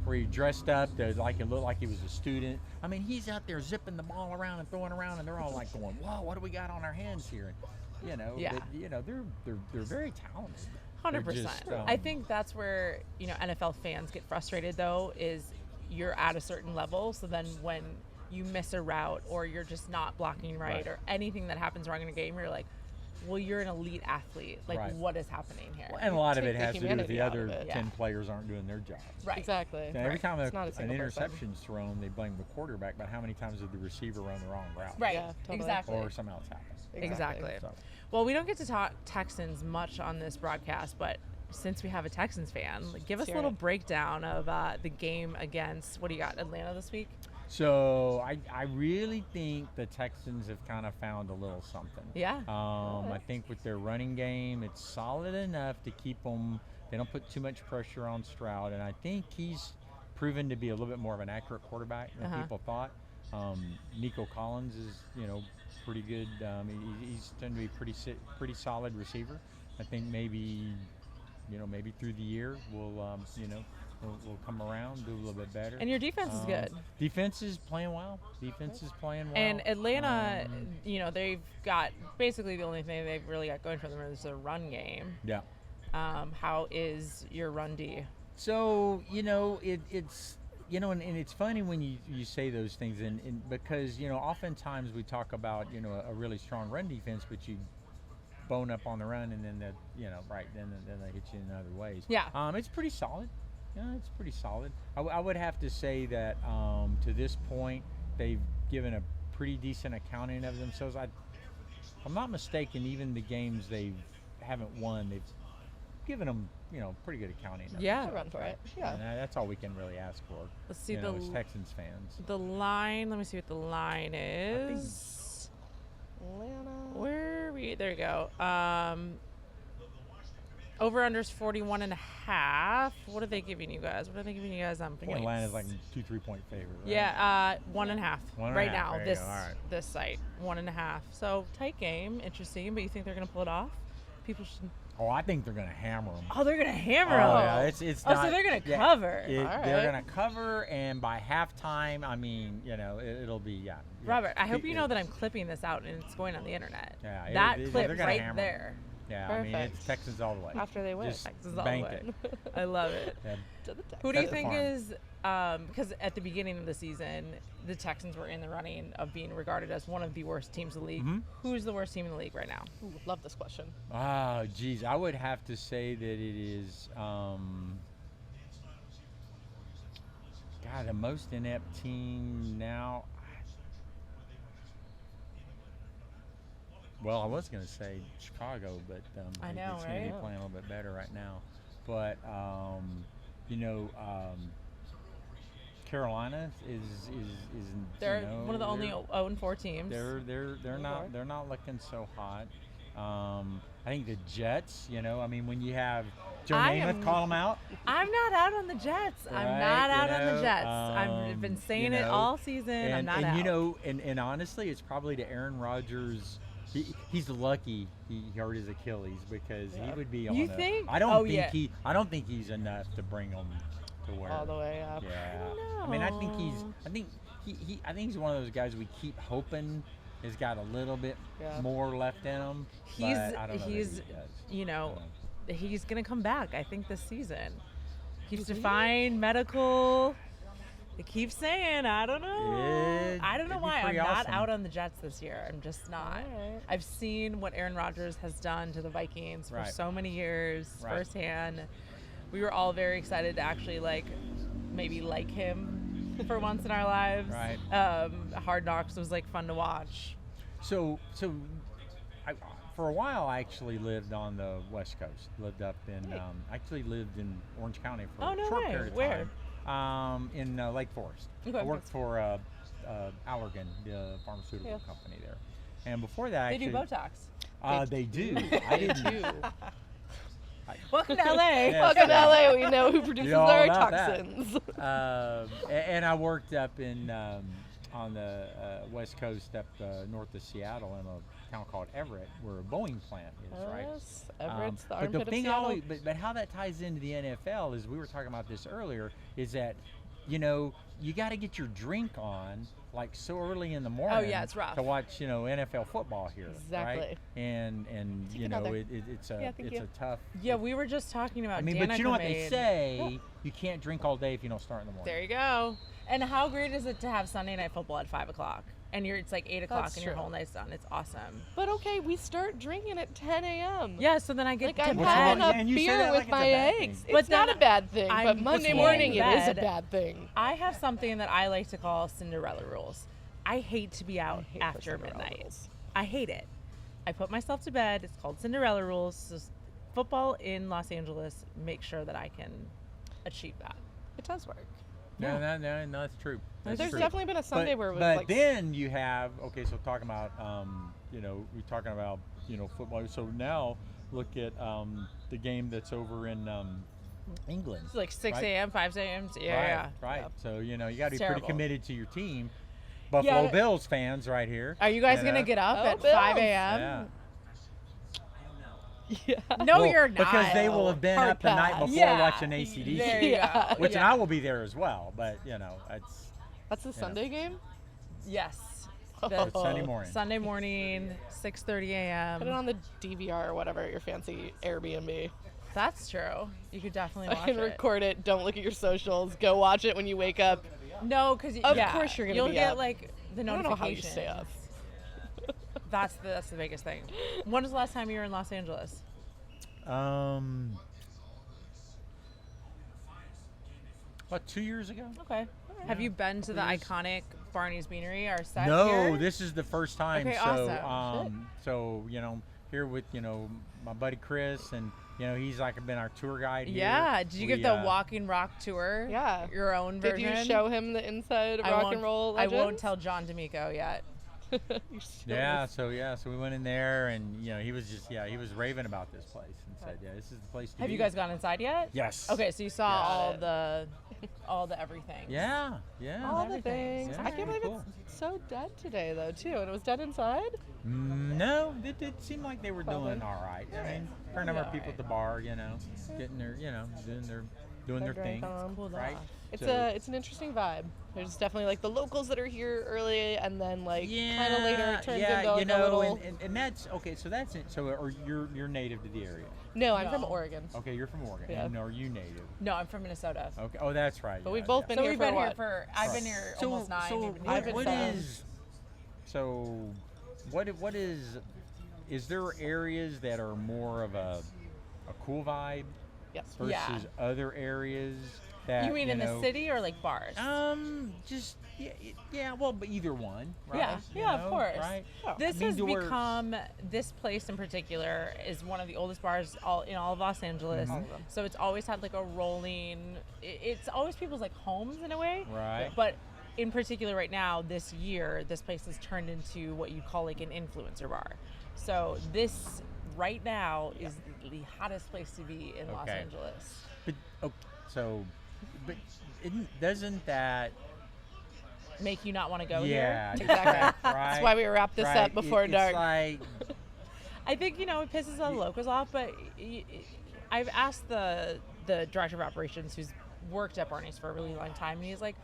where he dressed up to it looked like he was a student. I mean, he's out there zipping the ball around and throwing around, and they're all like going, "Whoa, what do we got on our hands here?" And, Yeah. they're very talented. 100%. They're just, I think that's where NFL fans get frustrated, though, is you're at a certain level, so then when you miss a route or you're just not blocking right. or anything that happens wrong in a game, you're like, well, you're an elite athlete. Like, Right. what is happening here? Well, and a lot of Take it the has to do with humanity the out of other it. 10 Yeah. players aren't doing their job. Right. Exactly. And every time It's not a an single person. interception's thrown, they blame the quarterback, but how many times did the receiver run the wrong route? Right. Yeah, totally. Exactly. Or something else happened. Exactly. So. Well, we don't get to talk Texans much on this broadcast, but since we have a Texans fan, give us a Hear little it. breakdown of the game against, what do you got, Atlanta this week? So I really think the Texans have kind of found a little something. Yeah. I think with their running game, it's solid enough to keep them. They don't put too much pressure on Stroud, and I think he's proven to be a little bit more of an accurate quarterback than people thought. Nico Collins is, pretty good. He's turned to be pretty solid receiver. I think maybe through the year we'll come around, do a little bit better. And your defense is good. Defense is playing well. And Atlanta, they've got basically the only thing they've really got going for them is their run game. Yeah. How is your run D? So, it's and it's funny when you say those things, and because, oftentimes we talk about, a really strong run defense, but you bone up on the run, and then then they hit you in other ways. Yeah. It's pretty solid. Yeah, it's pretty solid. I would have to say that to this point, they've given a pretty decent accounting of themselves. If I'm not mistaken, even the games they haven't won, they've given them, pretty good accounting of Yeah. themselves, Run for right? it. Yeah. And that's all we can really ask for. Let's see As Texans fans. the line. Let me see what the line is. Atlanta. Where are we? There you go. Over under's 41.5. What are they giving you guys? What are they giving you guys on I think points? Atlanta's like 2-3 point favorite. Right? Yeah, 1.5 1.5, right now. there you This go, all right. this site 1.5. So tight game, interesting. But you think they're gonna pull it off? People should. Oh, I think they're gonna hammer them. Oh, they're gonna hammer Oh, them. yeah, it's Oh, not, so they're gonna yeah, cover. They're right. gonna cover, and by halftime, I mean, it'll be yeah. Robert, I hope you know that I'm clipping this out and it's going on the internet. Yeah, That they're clip gonna right hammer 'em. there. Yeah, I mean, it's Perfect. Texans all the way. After they win. Just Texans all the bank way. it. I love it. Yeah. To the Texans. Who do you That's think fun. is, because at the beginning of the season, the Texans were in the running of being regarded as one of the worst teams in the league. Mhm. Who's the worst team in the league right now? Ooh, love this question. Oh, geez, I would have to say that it is, the most inept team now. Well, I was going to say Chicago, but I know, it's going to be right? playing a little bit better right now. But Carolina is They're one of the only 0-4 teams. they're not looking so hot. I think the Jets, when you have Joe Namath call them out. I'm not out on the Jets. I'm Right, not you out on the know, Jets. I've been saying it all season. I'm not out. And honestly, it's probably to Aaron Rodgers. He's lucky he hurt his Achilles, because he would be on. You think? I don't Oh, think yeah. I don't think he's enough to bring him to where. All the way up. Yeah. I mean, I think he's one of those guys we keep hoping has got a little bit more left in him. He's but I don't know that he does. He's gonna come back. I think this season. Keeps defying medical. They keep saying, I don't know. I don't know it'd be why I'm pretty not awesome. out on the Jets this year. I'm just not. Alright. I've seen what Aaron Rodgers has done to the Vikings for Right. so many years Right. firsthand. We were all very excited to actually maybe like him for once in our lives. Right. Hard Knocks was fun to watch. So for a while, I actually lived on the West Coast. Lived up in, actually lived in Orange County for Oh, a no short way. period of Where? time. In Lake Forest. Okay. I worked for Allergan, the pharmaceutical company there. And before that, They actually, do Botox. they do. I didn't. Welcome to LA. Yeah, Welcome to sure. LA. We know who produces You know all our about that. toxins. And I worked up in on the West Coast, up north of Seattle, in a town called Everett, where a Boeing plant is, right? Yes, Everett's the But armpit the of thing Seattle. but how that ties into the NFL is, we were talking about this earlier, is that, you know, you got to get your drink on like so early in the morning. Oh, yeah, it's rough. To watch, you know, NFL football here, Exactly. right? And Take you know, another. it's a Yeah, thank you. a tough. Yeah, we were just talking about. I mean, but you know what they Danica say? Yeah. You can't drink all day if you don't start in the morning. There you go. And how great is it to have Sunday night football at 5 o'clock, and it's like 8 o'clock, That's and your true. whole night's done? It's awesome. But okay, we start drinking at 10 a.m. Yeah, so then I get Like, to I'm Which bed. having is- a and you say beer that like with it's a my bad eggs. thing. It's But not then a bad thing, but I'm Monday in morning it is a bed. bad thing. I have something that I like to call Cinderella rules. I hate to be out hate after Cinderella midnight. rules. I hate it. I put myself to bed. It's called Cinderella rules. So football in Los Angeles makes sure that I can achieve that. It does work. No, that's true. That's There's true. definitely been a Sunday where it was but like then you have, okay, so talking about, you know, we're talking about, you know, football. So now look at the game that's over in England. It's like 6 right? a.m., 5 a.m. Yeah, Right, yeah. right. Yep. So, you know, you got to be It's pretty terrible. committed to your team. Buffalo Yeah. Bills fans right here. Are you guys you going to know? get up Oh, at Bills. 5 a.m.? Yeah. yeah. No, Well, you're not. Because they will have been Hard up the night pass. before Yeah. watching AC/DC. There you Yeah. go. Which, and Yeah. I will be there as well. But, you know, it's That's the Sunday game? Yes. it's Sunday morning. Sunday morning, 6:30 Put it a.m. on the DVR or whatever, your fancy Airbnb. That's true. You could definitely I watch can it. record it. Don't look at your socials. Go watch it when you wake up. No, because Of course you're gonna You'll be get up. like the I don't know how you notification. stay up. That's the biggest thing. When was the last time you were in Los Angeles? About 2 years ago. Okay. Have you been to the Years. iconic Barney's Beanery, our set No, here? this is the first time. Okay, so, awesome. so you know, here with, you know, my buddy Chris, and you know, he's like been our tour guide here. Yeah. Did you We, give the Walking Rock tour? Yeah. Your own Did version? you show him the inside of I rock won't- and roll I legends? won't tell John D'Amico yet. You're Yeah, serious. so we went in there, and you know, he was just he was raving about this place and said, yeah, this is the place to Have be. you guys gone inside yet? Yes. Okay, so you saw Got all the everything. Yeah, yeah. All the everything. things. Yeah, I can't believe cool. it's so dead today, though, too. And it was dead inside? No, it did seem like they were Probably. doing all right. I mean, fair number of Yeah. people at the bar, you know, getting their, you know, doing their drink thing, on. Cool right? off. It's So- it's an interesting vibe. There's definitely like the locals that are here early, and then like yeah, kind of later it turns yeah, into you like know, a little. and that's okay. So that's it. So, or you're native to the area. No, I'm from No. Oregon, Okay, you're from Oregon. Yeah. And are you native? No, I'm from Minnesota. Okay. Oh, that's right. but yeah, we've both yeah. been So here we've for been here what? for. I've been here So, almost 9. so you've been here I've been what 7. is? So, what is? Is there areas that are more of a cool vibe Yes. versus Yeah. other areas that You mean in know, the city or like bars? Just yeah. Well, but either one, right? Yeah, You yeah, of know, course. Right. This I mean, has to where- become, this place in particular is one of the oldest bars in all of Los Angeles. Mm-hmm. All of them. So it's always had like a rolling, it's always people's like homes in a way. Right. But in particular right now, this year, this place has turned into what you call like an influencer bar. So this right now is the hottest place to be in Los Okay. Angeles. But but doesn't that? Make you not want to go Yeah, here? Exactly. right, That's why we wrap this right. up before It's dark. like, I think, you know, it pisses all the locals off, but I've asked the director of operations who's worked at Barney's for a really long time, and he's like,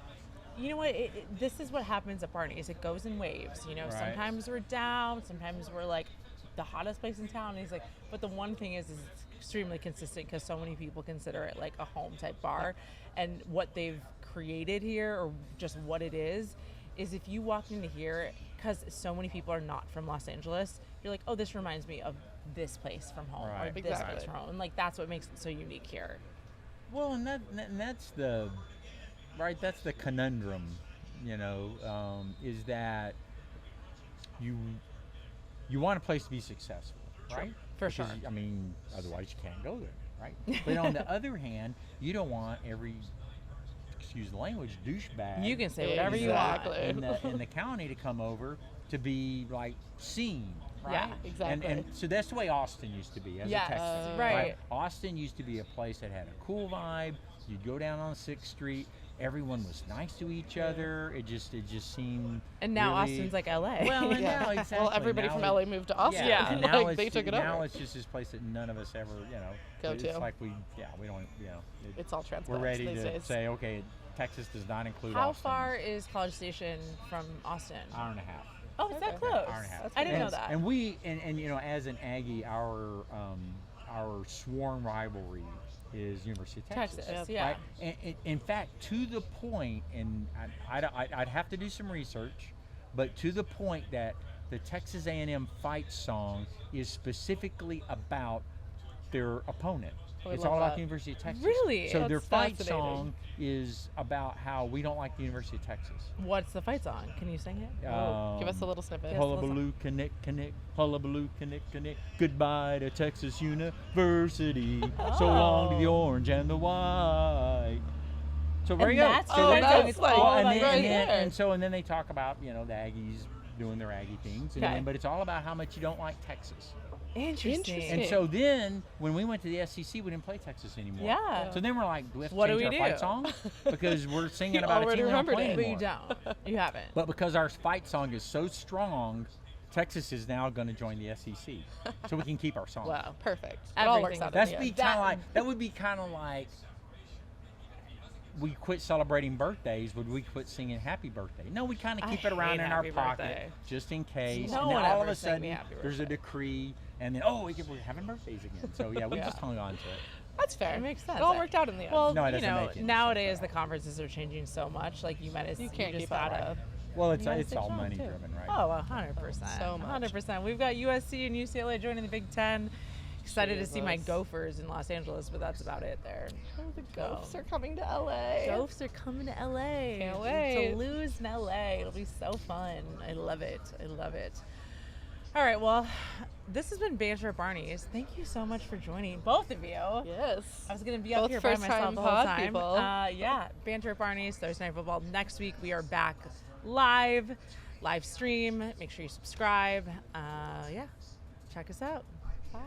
you know what, this is what happens at Barney's. It goes in waves, you know. Right. Sometimes we're down, sometimes we're like the hottest place in town. And he's like, but the one thing is it's extremely consistent because so many people consider it like a home type bar. And what they've created here, or just what it is if you walk into here, because so many people are not from Los Angeles, you're like, oh, this reminds me of this place from home, or Right. this Exactly. place from home. And like, that's what makes it so unique here. well, and that's the right. That's the conundrum, you know, is that you want a place to be successful, right? For sure. Because, I mean, otherwise you can't go there, right? But on the other hand, you don't want every, excuse the language, douchebag. You can say whatever you want. Exactly. in the county to come over to be like seen, right? Yeah, exactly. And so that's the way Austin used to be as Yes, a Texan, right. Austin used to be a place that had a cool vibe. You'd go down on 6th Street. Everyone was nice to each other. It just seemed. And now really, Austin's like LA. Well, and Yeah. now exactly. Well, everybody now from it- LA moved to Austin. Yeah. and Like, now it's, they took it now over. it's just this place that none of us ever, Go it's to. like we don't, It's all we're transplants ready these to days. say, okay, Texas does not include How Austin. far is College Station from Austin? Hour and a half. Oh, it's that Okay. close. Hour and a half. I didn't know And- that. And we, and as an Aggie, our sworn rivalry is University of Texas. Texas, yeah. Right? And in fact, to the point, and I'd have to do some research, but to the point that the Texas A&M fight song is specifically about their opponent. We It's love all about that. the University of Texas. Really? So their That's fight fascinating. song is about how we don't like the University of Texas. What's the fight song? Can you sing it? Give us a little snippet. Yes. Hullabaloo, connect, hullabaloo, connect. Goodbye to Texas University. So long to the orange and the white. So there And you go. that's So the there you fight go. song. It's all and about then, right and then- there. and so and then they talk about the Aggies doing their Aggie things, and Okay. then, but it's all about how much you don't like Texas. Interesting. And so then when we went to the SEC, we didn't play Texas anymore. Yeah. So then we're like, do we have to What do change we our do? fight song because we're singing You about a already team we don't remembered play it. But anymore. you don't. You haven't. But because our fight song is so strong, Texas is now going to join the SEC, so we can keep our song. Wow. Perfect. It all works Everything. out. That's in the be end. kind of like that would be kind of like we quit celebrating birthdays. Would we quit singing Happy Birthday? No, we kind of I keep it around hate in our Happy pocket Birthday. just in case. No and then one all ever of a sang me sudden Happy there's a Birthday. decree, and then we're having birthdays again. So yeah, we Yeah. just hung on to it. That's fair. It makes sense. It all worked out in the end. Well, No, it you doesn't know, make any nowadays sense. the conferences are changing so much. Like you might have, You can't just keep up, gotta. right? Well, it's you gotta it's stay all strong, money too. driven, right? Oh, 100%. So much. 100%. We've got USC and UCLA joining the Big Ten. Excited to see my Jesus. Gophers in Los Angeles, but that's about it there. Oh, the Gophs are coming to LA. Gophs are coming to LA. Can't wait. To lose in LA. It'll be so fun. I love it. I love it. All right, well, this has been Banter at Barneys. Thank you so much for joining, both of you. Yes. I was going to be up Both here by myself first-time the whole pod time. people. Yeah, Banter at Barneys, Thursday Night Football. Next week, we are back live stream. Make sure you subscribe. Yeah, check us out. Bye.